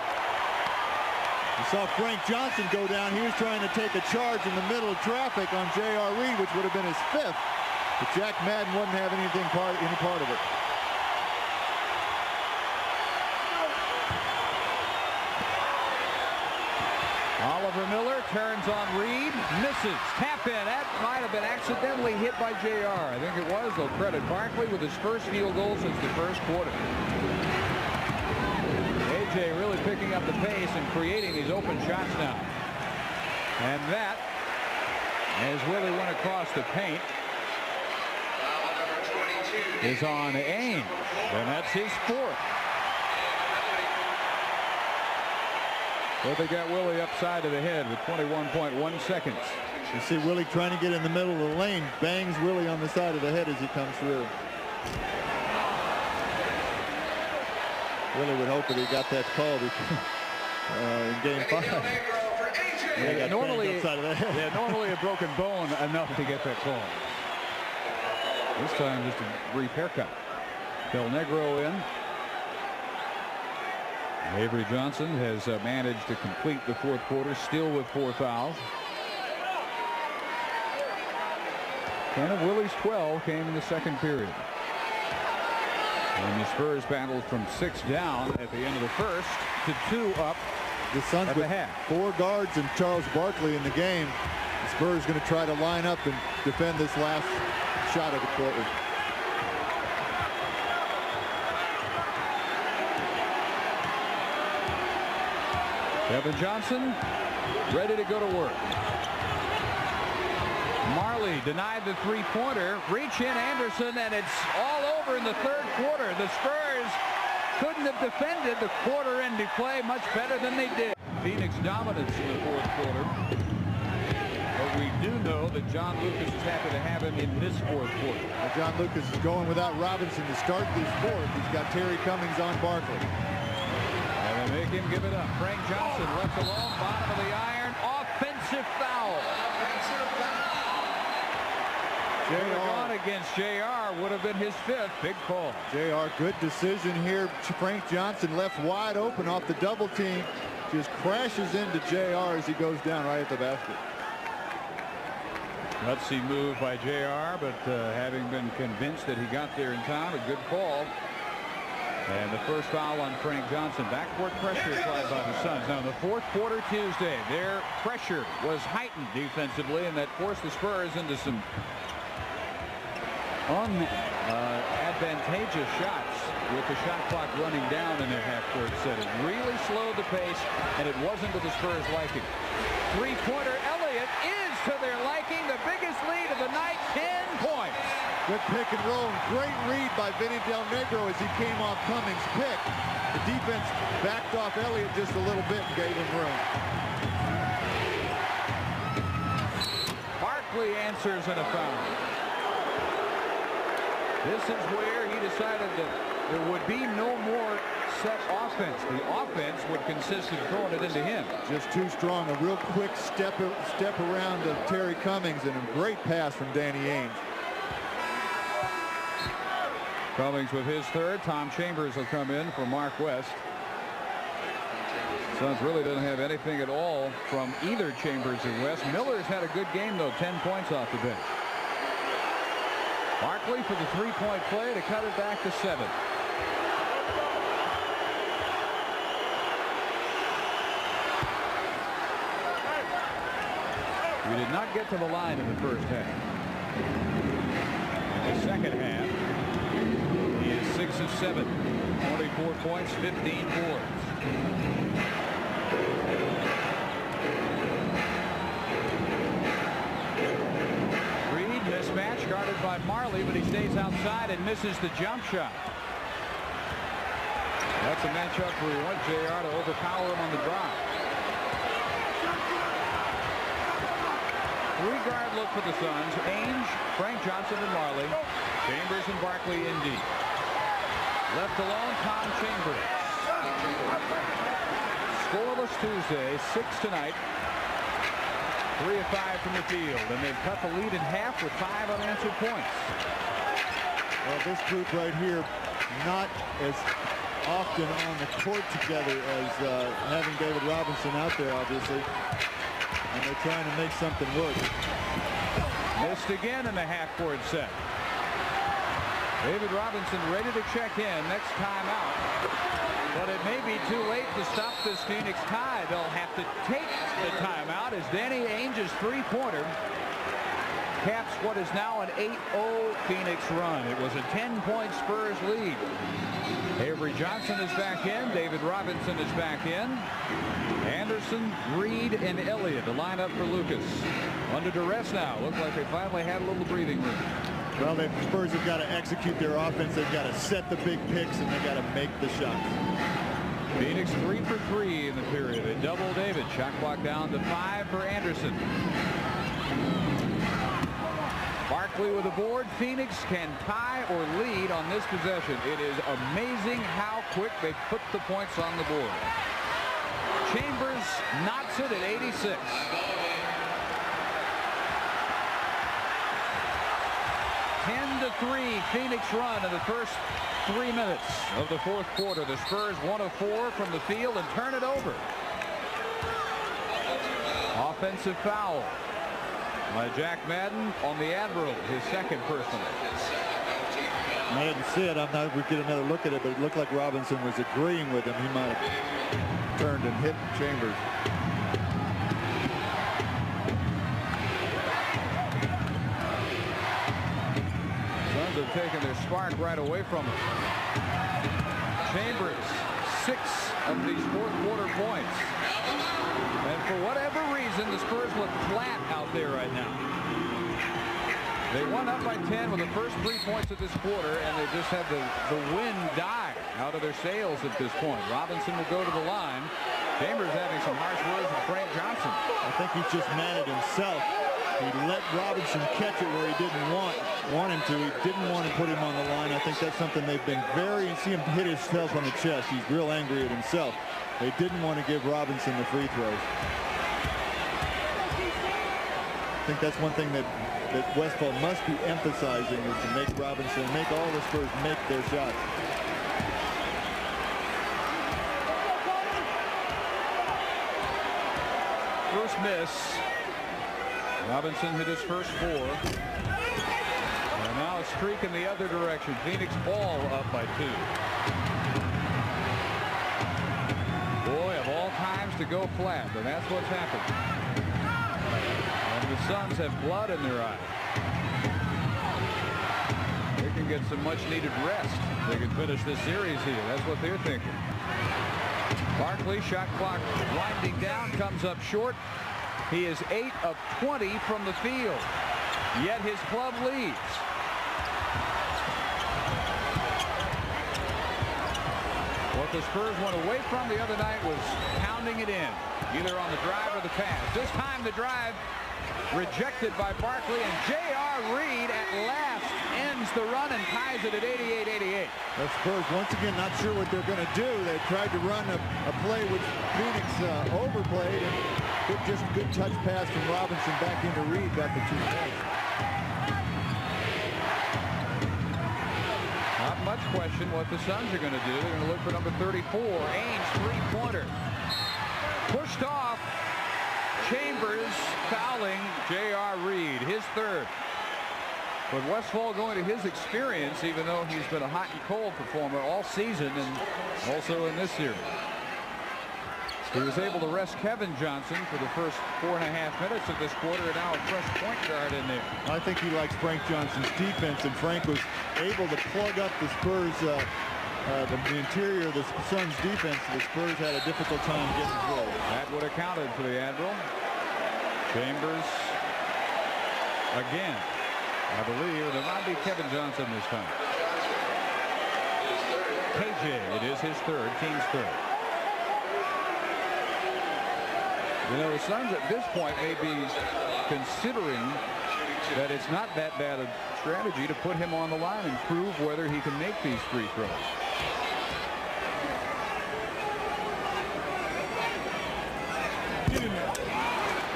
You saw Frank Johnson go down. He was trying to take a charge in the middle of traffic on J.R. Reed, which would have been his 5th. But Jack Madden wouldn't have any part of it. Oliver Miller turns on Reed, misses, tap in. That might have been accidentally hit by J.R. I think it was. They'll credit Barkley with his first field goal since the first quarter. A.J. really picking up the pace and creating these open shots now. And that, as Willie went across the paint, is on Ainge. And that's his 4th. But they got Willie upside of the head with 21.1 seconds. You see Willie trying to get in the middle of the lane, bangs Willie on the side of the head as he comes through. Willie would hope that he got that call in game 5. Normally a broken bone enough to get that call. This time just a brief haircut. Del Negro in. Avery Johnson has managed to complete the fourth quarter, still with 4 fouls. 10 of Willie's 12 came in the second period. And the Spurs battled from 6 down at the end of the first to 2 up the Suns at with the half. 4 guards and Charles Barkley in the game. The Spurs going to try to line up and defend this last shot of the quarter. Evan Johnson ready to go to work. Marley denied the 3-pointer. Reach in Anderson, and it's all over in the third quarter. The Spurs couldn't have defended the quarter-end play much better than they did. Phoenix dominance in the fourth quarter. But we do know that John Lucas is happy to have him in this fourth quarter. Well, John Lucas is going without Robinson to start this fourth. He's got Terry Cummings on Barkley. And they make him give it up. Frank Johnson left alone, bottom of the iron. Offensive foul. Gone against J.R. would have been his 5th. Big call. J.R. good decision here. Frank Johnson left wide open off the double team. Just crashes into J.R. as he goes down right at the basket. Gutsy move by J.R. but having been convinced that he got there in time, a good call. And the first foul on Frank Johnson. Backcourt pressure applied by the Suns. Now in the fourth quarter Tuesday, their pressure was heightened defensively, and that forced the Spurs into some advantageous shots with the shot clock running down in their half-court set. It really slowed the pace, and it wasn't to the Spurs' liking. 3-pointer Elliott is to their liking. The biggest lead of the Good pick and roll. Great read by Vinny Del Negro as he came off Cummings' pick. The defense backed off Elliott just a little bit and gave him room. Barkley answers in a foul. This is where he decided that there would be no more set offense. The offense would consist of throwing it into him. Just too strong. A real quick step around of Terry Cummings and a great pass from Danny Ainge. Cummings with his third. Tom Chambers will come in for Mark West. Suns really doesn't have anything at all from either Chambers and West. Miller's had a good game, though, 10 points off the bench. Barkley for the three-point play to cut it back to 7. We did not get to the line in the first half. In the second half, he is 6 of 7, 24 points, 15 boards. Reed mismatch guarded by Marley, but he stays outside and misses the jump shot. That's a matchup where we want JR to overpower him on the drive. Three-guard look for the Suns. Ainge, Frank Johnson, and Marley. Chambers and Barkley in deep. Left alone, Tom Chambers. Scoreless Tuesday, 6 tonight. 3 of 5 from the field, and they've cut the lead in half with 5 unanswered points. Well, this group right here, not as often on the court together as having David Robinson out there, obviously. And they're trying to make something work. Missed again in the half-court set. David Robinson ready to check in next time out. But it may be too late to stop this Phoenix tie. They'll have to take the timeout as Danny Ainge's three-pointer caps what is now an 8-0 Phoenix run. It was a 10-point Spurs lead. Avery Johnson is back in. David Robinson is back in. Anderson, Reed, and Elliott to line up for Lucas. Under duress now. Looks like they finally had a little breathing room. Well, the Spurs have got to execute their offense. They've got to set the big picks, and they've got to make the shots. Phoenix 3 for 3 in the period. They double David. Shot clock down to 5 for Anderson. Barkley with a board. Phoenix can tie or lead on this possession. It is amazing how quick they put the points on the board. Chambers knots it at 86. To 3 Phoenix run in the first 3 minutes of the fourth quarter. The Spurs 1 of 4 from the field and turn it over. Offensive foul by Jack Madden on the Admiral, his second personal. I didn't see it. I'm not. We get another look at it, but it looked like Robinson was agreeing with him. He might have turned and hit Chambers. Suns have taken their spark right away from him. Chambers, 6 of these fourth quarter points. And for whatever reason, the Spurs look flat out there right now. They won up by 10 with the first 3 points of this quarter, and they just had the wind die out of their sails at this point. Robinson will go to the line. Chambers having some harsh words with Frank Johnson. I think he's just mad at himself. He let Robinson catch it where he didn't want him to. He didn't want to put him on the line. I think that's something they've been and see him hit himself on the chest. He's real angry at himself. They didn't want to give Robinson the free throws. I think that's one thing that Westphal must be emphasizing, is to make Robinson, make all the Spurs make their shots. First miss. Robinson hit his first 4. And now a streak in the other direction. Phoenix all up by 2. Boy, of all times to go flat, but that's what's happened. And the Suns have blood in their eyes. They can get some much needed rest. They can finish this series here. That's what they're thinking. Barkley, shot clock winding down, comes up short. He is 8 of 20 from the field, yet his club leads. what the Spurs went away from the other night was pounding it in, either on the drive or the pass. This time the drive rejected by Barkley, and J.R. Reed at last ends the run and ties it at 88-88. The Spurs once again not sure what they're going to do. They tried to run a play which Phoenix overplayed, and just a good touch pass from Robinson back into Reed, got the 2 points. Not much question what the Suns are going to do. They're going to look for number 34. Ainge, three-pointer. Pushed off. Chambers fouling J.R. Reed, his third. But Westphal, going to his experience, even though he's been a hot and cold performer all season and also in this series. He was able to rest Kevin Johnson for the first 4.5 minutes of this quarter, and now a fresh point guard in there. I think he likes Frank Johnson's defense, and Frank was able to plug up the Spurs, the interior of the Suns defense. The Spurs had a difficult time getting forward. That would have counted for the Admiral. Chambers again, I believe. It might be Kevin Johnson this time. KJ, it is his third, team's third. You know, the Suns at this point may be considering that it's not that bad a strategy to put him on the line and prove whether he can make these free throws.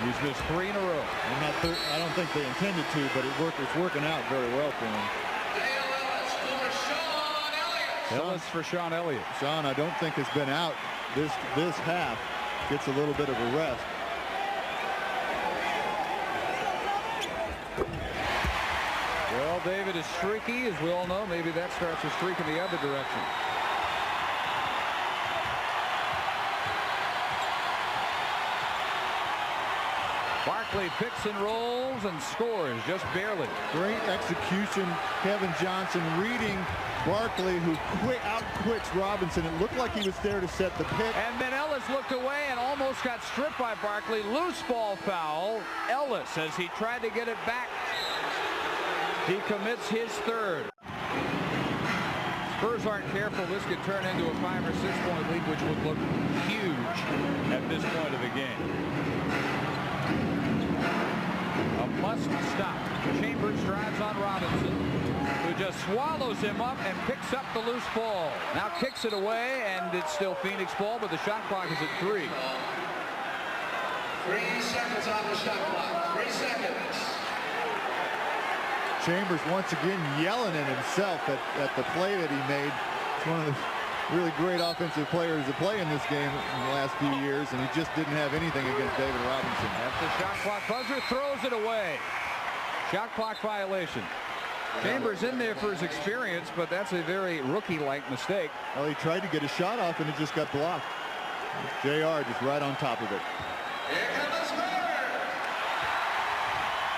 He's missed 3 in a row. I don't think they intended to, but it's working out very well for him. Ellis for Sean Elliott. Sean, I don't think has been out this half. Gets a little bit of a rest. Well, David is streaky, as we all know. Maybe that starts a streak in the other direction. Barkley picks and rolls and scores just barely. Great execution. Kevin Johnson reading Barkley, who out-quicks Robinson. It looked like he was there to set the pick. And then Ellis looked away and almost got stripped by Barkley. Loose ball foul. Ellis, as he tried to get it back, he commits his third. Spurs aren't careful. This could turn into a 5 or 6 point lead, which would look huge at this point of the game. A must stop. Chambers drives on Robinson, who just swallows him up and picks up the loose ball. Now kicks it away, and it's still Phoenix ball, but the shot clock is at 3. 3 seconds on the shot clock. 3 seconds. Chambers once again yelling at himself at the play that he made. It's one of the really great offensive players to play in this game in the last few years, and he just didn't have anything against David Robinson. At the shot clock buzzer, throws it away. Shot clock violation. Chambers in there for his experience, but that's a very rookie-like mistake. Well, he tried to get a shot off, and it just got blocked. JR just right on top of it.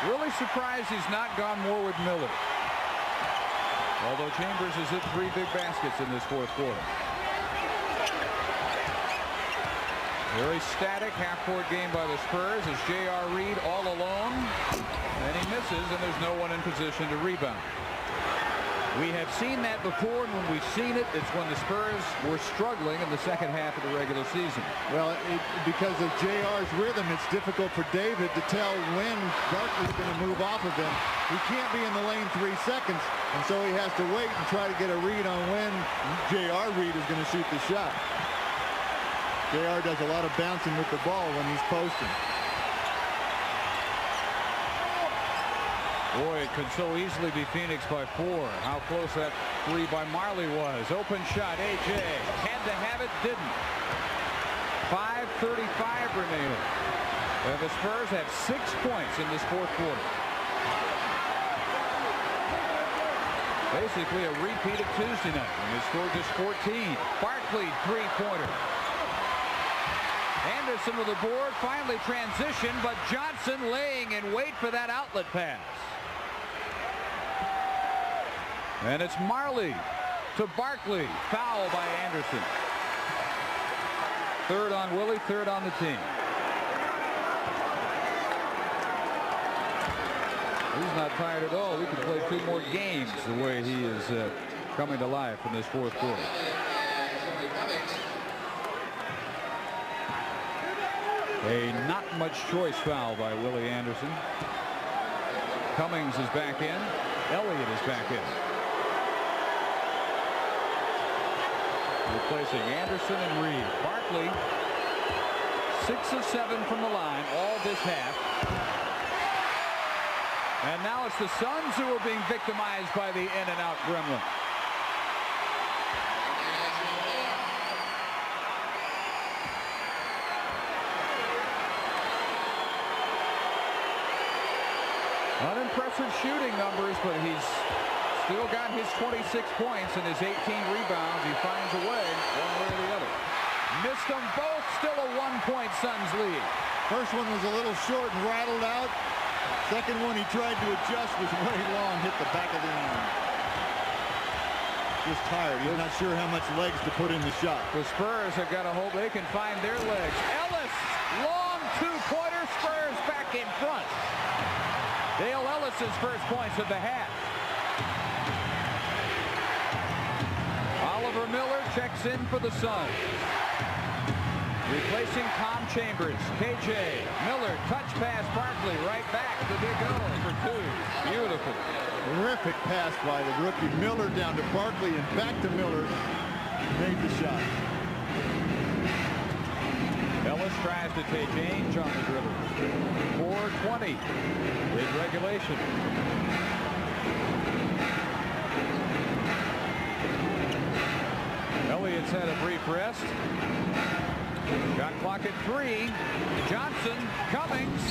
Really surprised he's not gone more with Miller. Although Chambers has hit 3 big baskets in this fourth quarter. Very static half-court game by the Spurs as J.R. Reed all alone. And he misses, and there's no one in position to rebound. We have seen that before, and when we've seen it, it's when the Spurs were struggling in the second half of the regular season. Well, because of JR's rhythm, it's difficult for David to tell when Barkley's going to move off of him. He can't be in the lane 3 seconds, and so he has to wait and try to get a read on when J.R. Reed is going to shoot the shot. JR does a lot of bouncing with the ball when he's posting. Boy, it could so easily be Phoenix by 4. How close that 3 by Marley was. Open shot, A.J. Had to have it, didn't. 5:35 remaining. And the Spurs have 6 points in this fourth quarter. Basically a repeat of Tuesday night when they scored just 14. Barkley, 3-pointer. Anderson with the board, finally transition, but Johnson laying in wait for that outlet pass. And it's Marley to Barkley. Foul by Anderson. 3rd on Willie, 3rd on the team. He's not tired at all. He can play 2 more games the way he is coming to life in this fourth quarter. A not much choice foul by Willie Anderson. Cummings is back in. Elliott is back in. Replacing Anderson and Reed. Barkley 6 of 7 from the line all this half. And now it's the Suns who are being victimized by the in and out gremlin. Unimpressive shooting numbers, but he's still got his 26 points and his 18 rebounds. He finds a way one way or the other. Missed them both. Still a 1-point Suns lead. First one was a little short and rattled out. Second one he tried to adjust, was way long, hit the back of the line. Just tired. He's not sure how much legs to put in the shot. The Spurs have got to hope they can find their legs. Ellis, long two-pointer. Spurs back in front. Dale Ellis's first points of the half. Oliver Miller checks in for the Suns. Replacing Tom Chambers. KJ Miller, touch pass. Barkley right back to Big O for two. Beautiful. Terrific pass by the rookie Miller down to Barkley and back to Miller. Made the shot. Ellis tries to take Ainge on the dribble. 4:20 in regulation. Elliott's had a brief rest. Shot clock at 3. Johnson, Cummings.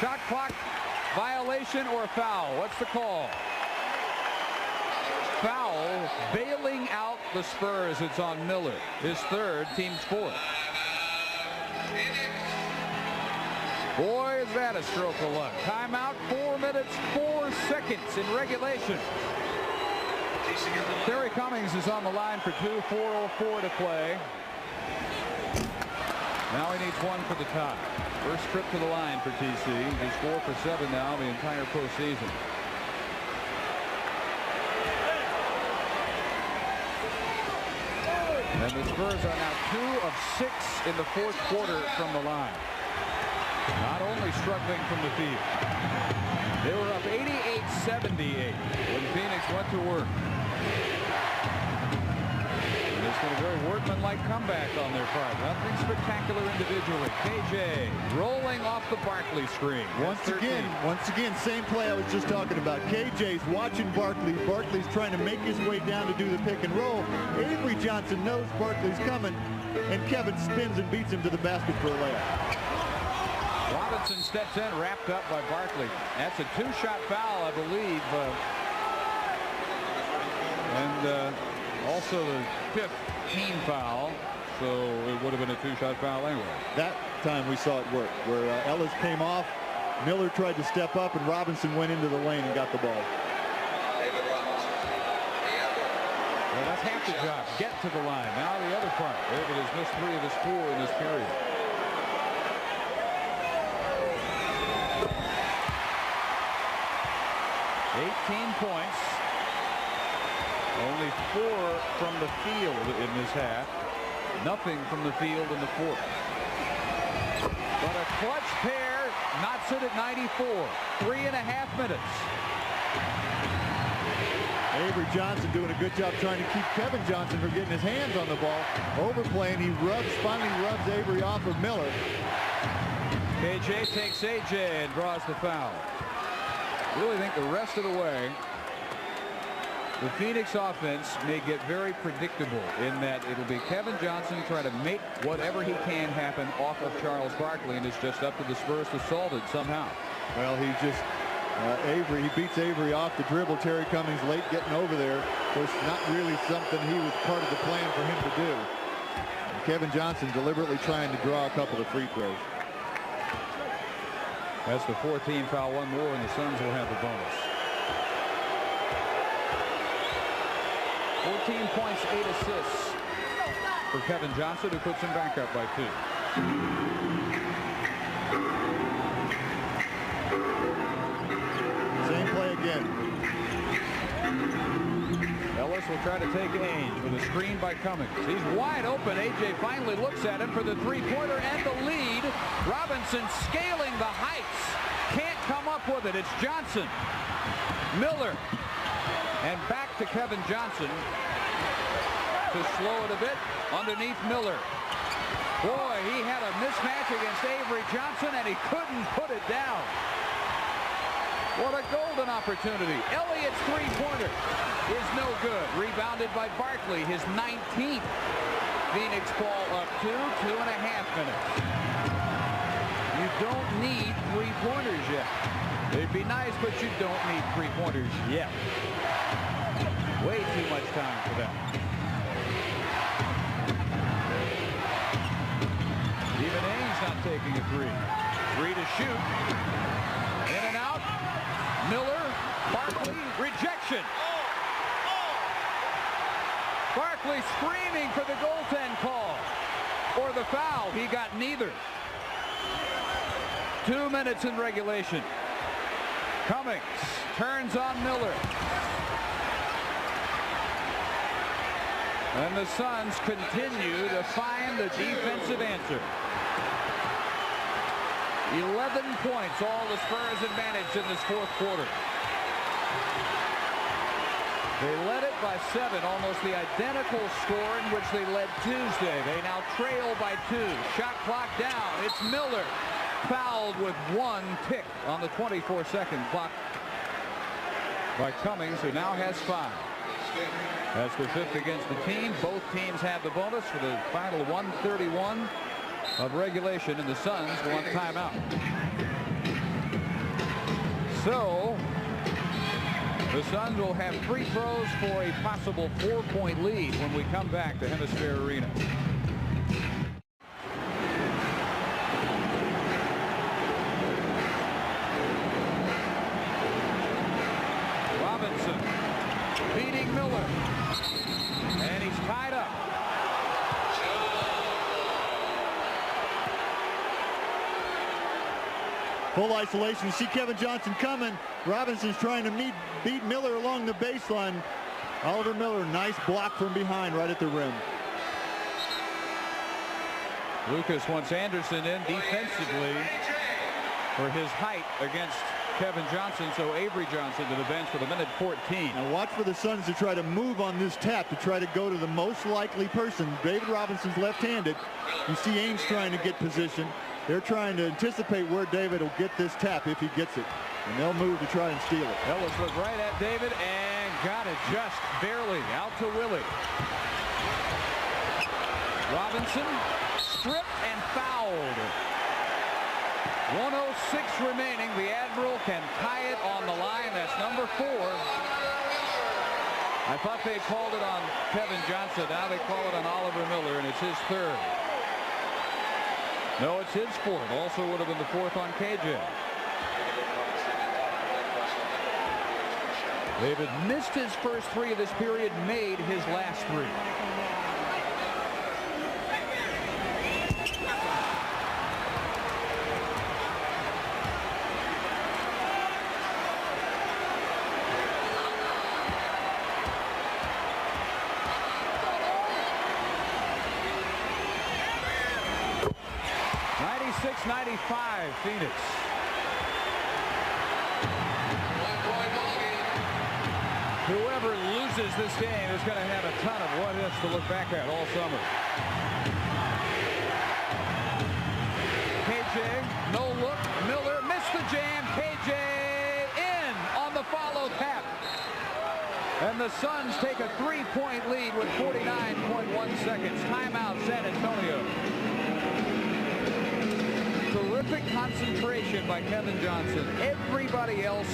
Shot clock violation or foul? What's the call? Foul, bailing out the Spurs. It's on Miller. His third, team's fourth. Boy, is that a stroke of luck. Timeout, 4 minutes, 4 seconds in regulation. Terry Cummings is on the line for 2, 4:04 to play. Now he needs one for the tie. First trip to the line for TC. He's 4 for 7 now the entire postseason. And the Spurs are now 2 of 6 in the fourth quarter from the line. Not only struggling from the field. They were up 88-78 when Phoenix went to work. And it's been a very workmanlike comeback on their part. Nothing spectacular individually. KJ rolling off the Barkley screen. Once again, same play I was just talking about. KJ's watching Barkley. Barkley's trying to make his way down to do the pick and roll. Avery Johnson knows Barkley's coming, and Kevin spins and beats him to the basket for a layup. Robinson steps in, wrapped up by Barkley. That's a 2-shot foul, I believe. And also the 5th team foul. So it would have been a 2-shot foul anyway. That time we saw it work, where Ellis came off. Miller tried to step up, and Robinson went into the lane and got the ball. Well, that's half the job. Get to the line. Now the other part. David has missed 3 of his 4 in this period. 18 points. Only 4 from the field in this half. Nothing from the field in the fourth. But a clutch pair knocks it at 94. 3.5 minutes. Avery Johnson doing a good job trying to keep Kevin Johnson from getting his hands on the ball. Overplaying, he finally rubs Avery off of Miller. KJ takes AJ and draws the foul. Really think the rest of the way the Phoenix offense may get very predictable in that it'll be Kevin Johnson trying to make whatever he can happen off of Charles Barkley, and it's just up to the Spurs to solve it somehow. Well, he just he beats Avery off the dribble. Terry Cummings late getting over there. Of course, not really something he was part of the plan for him to do. And Kevin Johnson deliberately trying to draw a couple of free throws. That's the 14 foul, one more, and the Suns will have the bonus. 14 points, 8 assists for Kevin Johnson, who puts him back up by 2. Ellis Ellis will try to take Ainge with a screen by Cummings. He's wide open. A.J. finally looks at him for the three-pointer and the lead. Robinson scaling the heights. Can't come up with it. It's Johnson. Miller. And back to Kevin Johnson to slow it a bit. Underneath Miller. Boy, he had a mismatch against Avery Johnson, and he couldn't put it down. What a golden opportunity. Elliott's three-pointer is no good. Rebounded by Barkley, his 19th. Phoenix ball up 2.5 minutes. You don't need three-pointers yet. It'd be nice, but you don't need three-pointers yet. Way too much time for that. Even Ainge not taking a three. 3 to shoot. In and out. Miller, Barkley, rejection. Barkley screaming for the goaltend call. Or the foul. He got neither. 2 minutes in regulation. Cummings turns on Miller. And the Suns continue to find the defensive answer. 11 points, all the Spurs advantage in this fourth quarter. They led it by 7, almost the identical score in which they led Tuesday. They now trail by 2. Shot clock down. It's Miller, fouled with 1 tick on the 24-second clock by Cummings, who now has 5. That's the 5th against the team. Both teams have the bonus for the final 1:31 of regulation, and the Suns want timeout. So the Suns will have free throws for a possible 4-point lead when we come back to Hemisphere Arena. Robinson beating Miller, and he's tied up. Full isolation. You see Kevin Johnson coming. Robinson's trying to beat Miller along the baseline. Oliver Miller, nice block from behind right at the rim. Lucas wants Anderson in defensively for his height against Kevin Johnson, so Avery Johnson to the bench with 1:14. Now watch for the Suns to try to move on this tap to try to go to the most likely person. David Robinson's left-handed. You see Ainge trying to get position. They're trying to anticipate where David will get this tap if he gets it. And they'll move to try and steal it. Ellis looked right at David and got it just barely out to Willie. Robinson stripped and fouled. 1:06 remaining. The Admiral can tie it on the line. That's number 4. I thought they called it on Kevin Johnson. Now they call it on Oliver Miller, and it's his 3rd. No, it's his 4th. Also would have been the 4th on KJ. David missed his first 3 of this period, made his last 3. Phoenix. Whoever loses this game is going to have a ton of what-ifs to look back at all summer. KJ, no look. Miller missed the jam. KJ in on the follow tap. And the Suns take a 3-point lead with 49.1 seconds. Timeout, San Antonio. Terrific concentration by Kevin Johnson. Everybody else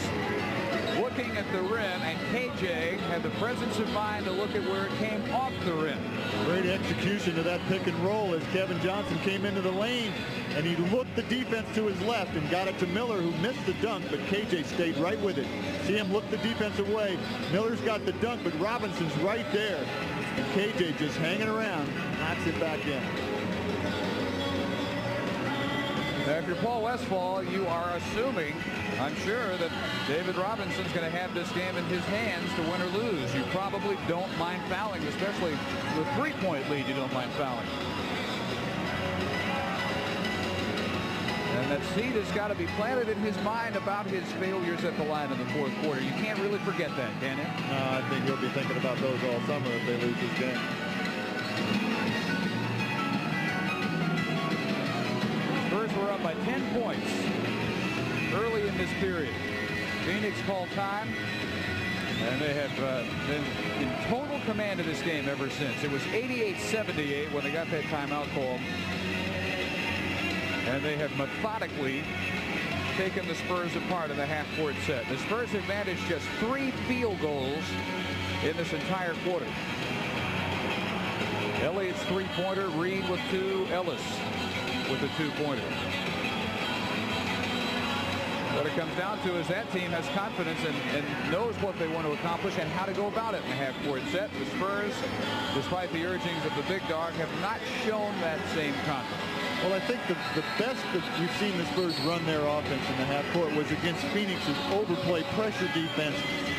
looking at the rim, and KJ had the presence of mind to look at where it came off the rim. Great execution of that pick and roll as Kevin Johnson came into the lane, and he looked the defense to his left and got it to Miller, who missed the dunk, but KJ stayed right with it. See him look the defensive way. Miller's got the dunk, but Robinson's right there. And KJ just hanging around, knocks it back in. Now, if you're Paul Westphal, you are assuming I'm sure that David Robinson's going to have this game in his hands to win or lose. You probably don't mind fouling, especially with a 3-point lead. You don't mind fouling. And that seed has got to be planted in his mind about his failures at the line in the fourth quarter. You can't really forget that, can you? No, I think he'll be thinking about those all summer if they lose this game. Spurs were up by 10 points early in this period. Phoenix called time, and they have been in total command of this game ever since. It was 88-78 when they got that timeout called. And they have methodically taken the Spurs apart in the half-court set. The Spurs have managed just 3 field goals in this entire quarter. Elliott's 3-pointer, Reed with 2, Ellis with a 2-pointer. What it comes down to is that team has confidence and knows what they want to accomplish and how to go about it in the half-court set. The Spurs, despite the urgings of the big dog, have not shown that same confidence. Well, I think the best that we've seen the Spurs run their offense in the half court was against Phoenix's overplay pressure defense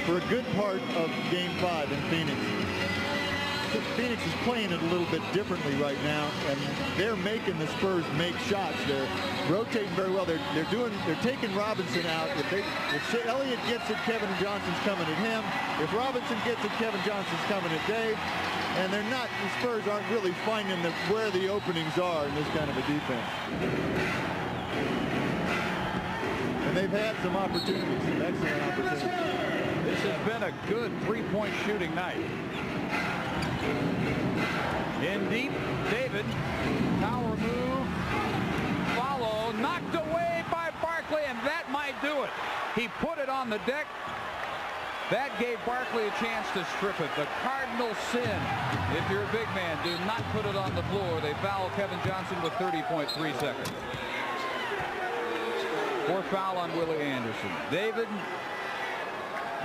for a good part of Game 5 in Phoenix. Phoenix is playing it a little bit differently right now, and they're making the Spurs make shots. They're rotating very well. They're taking Robinson out. If Elliott gets it, Kevin Johnson's coming at him. If Robinson gets it, Kevin Johnson's coming at Dave. And the Spurs aren't really finding where the openings are in this kind of a defense. And they've had some opportunities, some excellent opportunities. This has been a good 3-point shooting night. In deep, David, power move, follow, knocked away by Barkley, and that might do it. He put it on the deck. That gave Barkley a chance to strip it. The cardinal sin, if you're a big man, do not put it on the floor. They foul Kevin Johnson with 30.3 seconds. 4th foul on Willie Anderson. David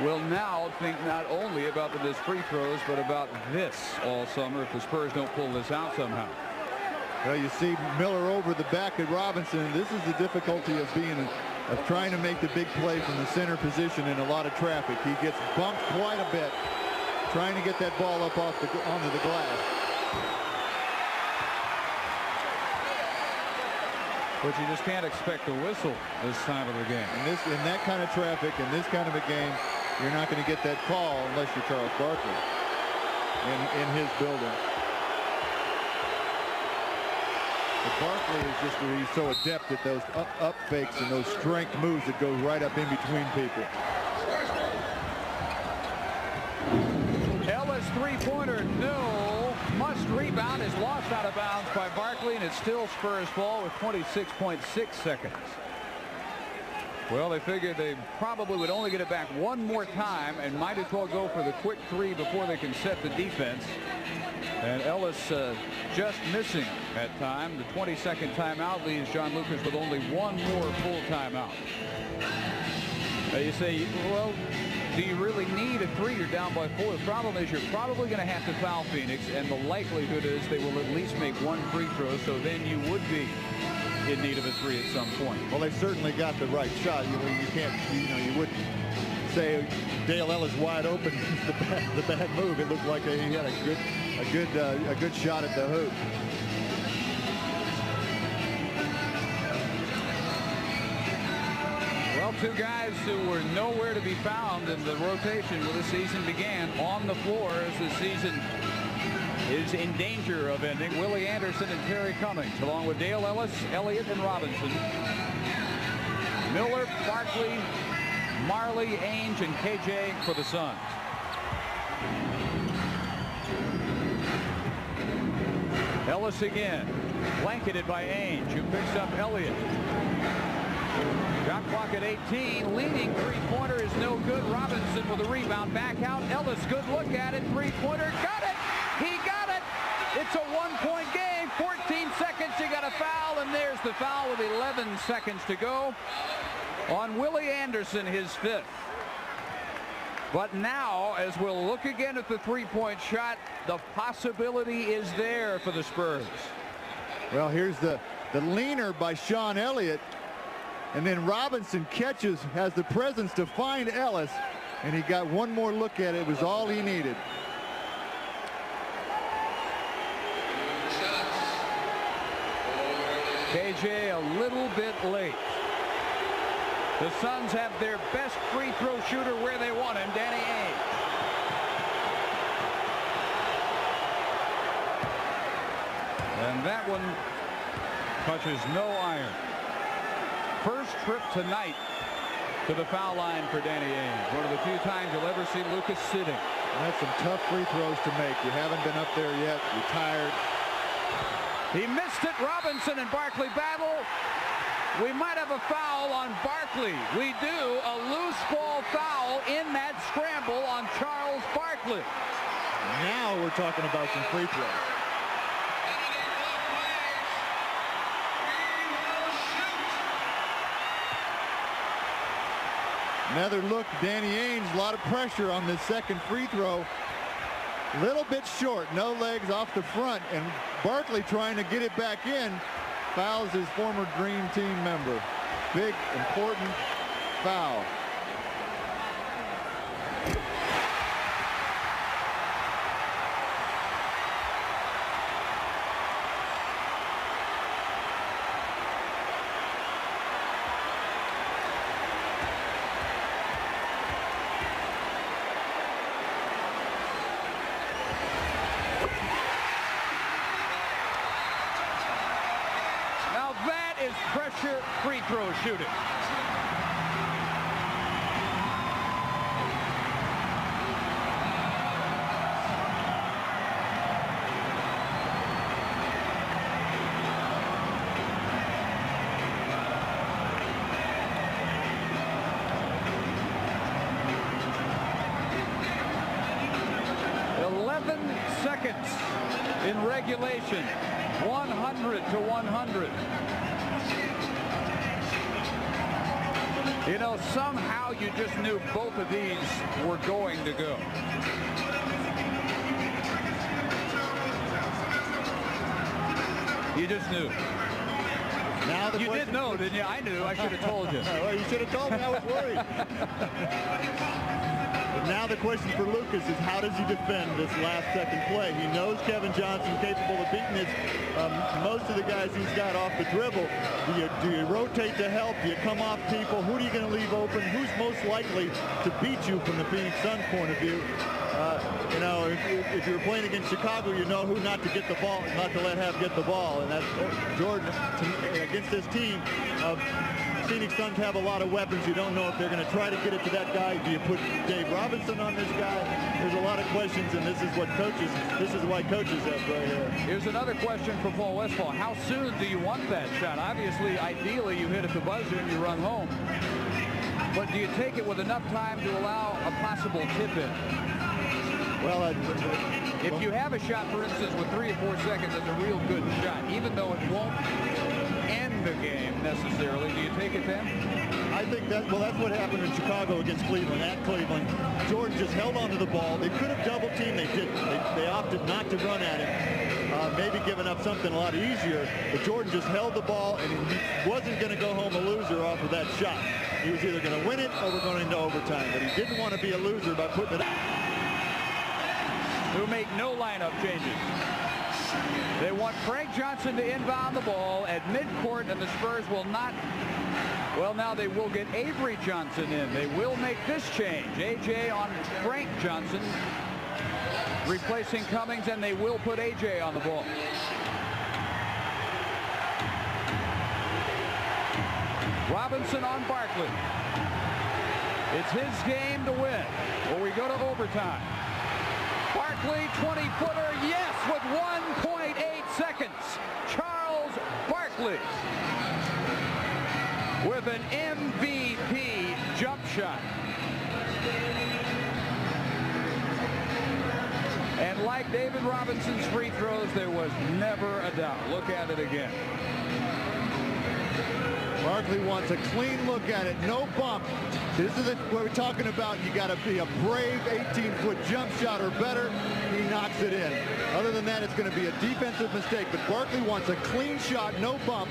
will now think not only about the missed free throws, but about this all summer if the Spurs don't pull this out somehow. Well, you see Miller over the back at Robinson. This is the difficulty of trying to make the big play from the center position in a lot of traffic. He gets bumped quite a bit trying to get that ball up onto the glass. But you just can't expect a whistle this time of the game. In that kind of traffic, in this kind of a game, you're not going to get that call unless you're Charles Barkley in his building. But Barkley is he's so adept at those up fakes and those strength moves that go right up in between people. Ellis 3-pointer, no. Must rebound, is lost out of bounds by Barkley, and it's still Spurs ball with 26.6 seconds. Well, they figured they probably would only get it back one more time and might as well go for the quick 3 before they can set the defense. And Ellis just missing that time. The 22nd timeout leaves John Lucas with only one more full timeout. Now you say, well, do you really need a 3? You're down by 4. The problem is you're probably going to have to foul Phoenix, and the likelihood is they will at least make one free throw, so then you would be in need of a 3 at some point. Well, they certainly got the right shot. You can't, you wouldn't say Dale Ellis wide open is the bad move. It looked like he had a good shot at the hoop. Well, 2 guys who were nowhere to be found in the rotation when the season began on the floor as the season is in danger of ending. Willie Anderson and Terry Cummings, along with Dale Ellis, Elliott, and Robinson. Miller, Barkley, Marley, Ainge, and KJ for the Suns. Ellis again, blanketed by Ainge, who picks up Elliott. Shot clock at 18. Leading 3-pointer is no good. Robinson with a rebound. Back out. Ellis, good look at it. 3-pointer. Got it. He got it. It's a 1-point game. 14 seconds. You got a foul. And there's the foul with 11 seconds to go on Willie Anderson, his 5th. But now, as we'll look again at the 3-point shot, the possibility is there for the Spurs. Well, here's the leaner by Sean Elliott. And then Robinson catches, has the presence to find Ellis, and he got one more look at it. It was all he needed. KJ a little bit late. The Suns have their best free throw shooter where they want him, Danny Ainge. And that one touches no iron. First trip tonight to the foul line for Danny Ainge. One of the few times you'll ever see Lucas sitting. That's some tough free throws to make. You haven't been up there yet. You're tired. He missed it. Robinson and Barkley battle. We might have a foul on Barkley. We do. A loose ball foul in that scramble on Charles Barkley. Now we're talking about some free throws. Another look, Danny Ainge, a lot of pressure on this second free throw. Little bit short, no legs off the front, and Barkley trying to get it back in, fouls his former Dream Team member. Big, important foul. Pressure free throw shooting. Seconds in regulation. 100 to 100. You know, somehow you just knew both of these were going to go. You just knew. Now you did know, didn't you? I knew. I should have told you. Well, you should have told me. I was worried. But now the question for Lucas is, how does he defend this last second play? He knows Kevin Johnson capable of beating his, most of the guys he's got off the dribble. Do you rotate to help? Do you come off people? Who are you going to leave open? Who's most likely to beat you from the Phoenix Suns point of view? You know, if you're playing against Chicago, you know who not to get the ball, not to let him get the ball. And that's Jordan against this team. Phoenix Suns have a lot of weapons. You don't know if they're going to try to get it to that guy. Do you put Dave Robinson on this guy? There's a lot of questions, and this is why coaches have right here. Here's another question for Paul Westphal. How soon do you want that shot? Obviously, ideally, you hit at the buzzer and you run home. But do you take it with enough time to allow a possible tip-in? Well, if you have a shot, for instance, with 3 or 4 seconds, that's a real good shot, even though it won't end the game necessarily. Do you take it then? I think that's what happened in Chicago against Cleveland. At Cleveland, Jordan just held onto the ball. They could have double teamed. They didn't. They opted not to run at him. Maybe giving up something a lot easier. But Jordan just held the ball, and he wasn't going to go home a loser off of that shot. He was either going to win it or we're going into overtime. But he didn't want to be a loser by putting it out. Who make no lineup changes. They want Frank Johnson to inbound the ball at midcourt, and the Spurs will not. Well, now they will get Avery Johnson in. They will make this change. AJ on Frank Johnson, replacing Cummings, and they will put AJ on the ball. Robinson on Barkley. It's his game to win, or we go to overtime. Barkley, 20-footer, yes, with 1.8 seconds. Charles Barkley with an MVP jump shot. And like David Robinson's free throws, there was never a doubt. Look at it again. Barkley wants a clean look at it, no bump. This is what we're talking about. You got to be a brave 18-foot jump shot or better. He knocks it in. Other than that, it's going to be a defensive mistake. But Barkley wants a clean shot, no bump,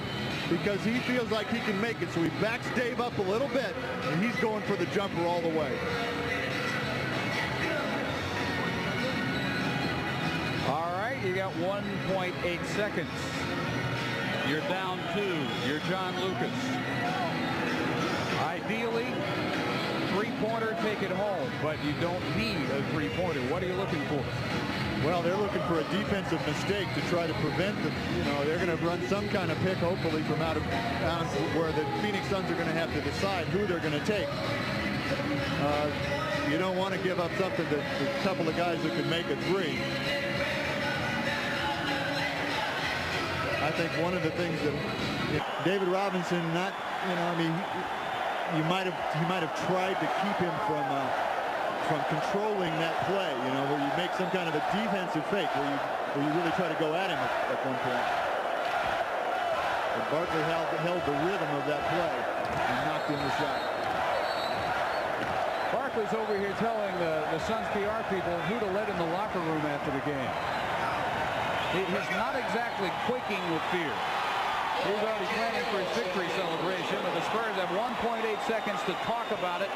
because he feels like he can make it. So he backs Dave up a little bit, and he's going for the jumper all the way. All right, you got 1.8 seconds. You're down 2. You're John Lucas. Ideally, three-pointer, take it home, but you don't need a three-pointer. What are you looking for? Well, they're looking for a defensive mistake to try to prevent them. You know, they're going to run some kind of pick, hopefully, from out of bounds, where the Phoenix Suns are going to have to decide who they're going to take. You don't want to give up something to a couple of guys that can make a three. I think one of the things that David Robinson, not, you know, I mean, he might have tried to keep him from controlling that play, you know, where you make some kind of a defensive fake, where you really try to go at him at one point. But Barkley held the rhythm of that play and knocked in the shot. Barkley's over here telling the Suns PR people who to let in the locker room after the game. He's not exactly quaking with fear. He's already planning for his victory celebration, but the Spurs have 1.8 seconds to talk about it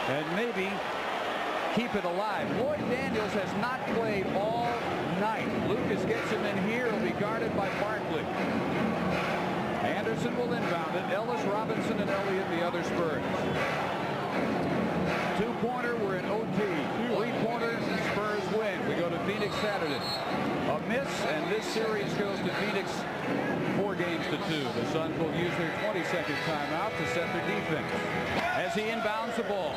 and maybe keep it alive. Lloyd Daniels has not played all night. Lucas gets him in here. He'll be guarded by Barkley. Anderson will inbound it. Ellis, Robinson, and Elliott, the other Spurs. Two-pointer, we're in OT. Three-pointer, Spurs win. We go to Phoenix Saturday. A miss, and this series goes to Phoenix 4-2. The Suns will use their 20-second timeout to set their defense as he inbounds the ball.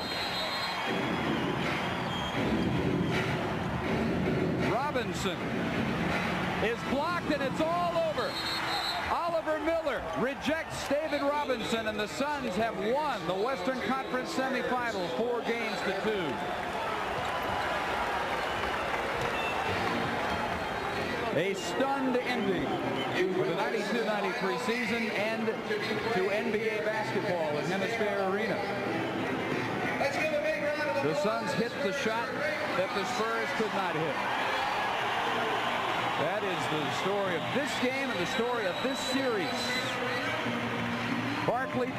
Robinson is blocked, and it's all over. Oliver Miller rejects David Robinson, and the Suns have won the Western Conference semifinal 4-2. A stunned ending for the 92-93 season and to NBA basketball at Hemisphere Arena. The Suns hit the shot that the Spurs could not hit. That is the story of this game and the story of this series. Barkley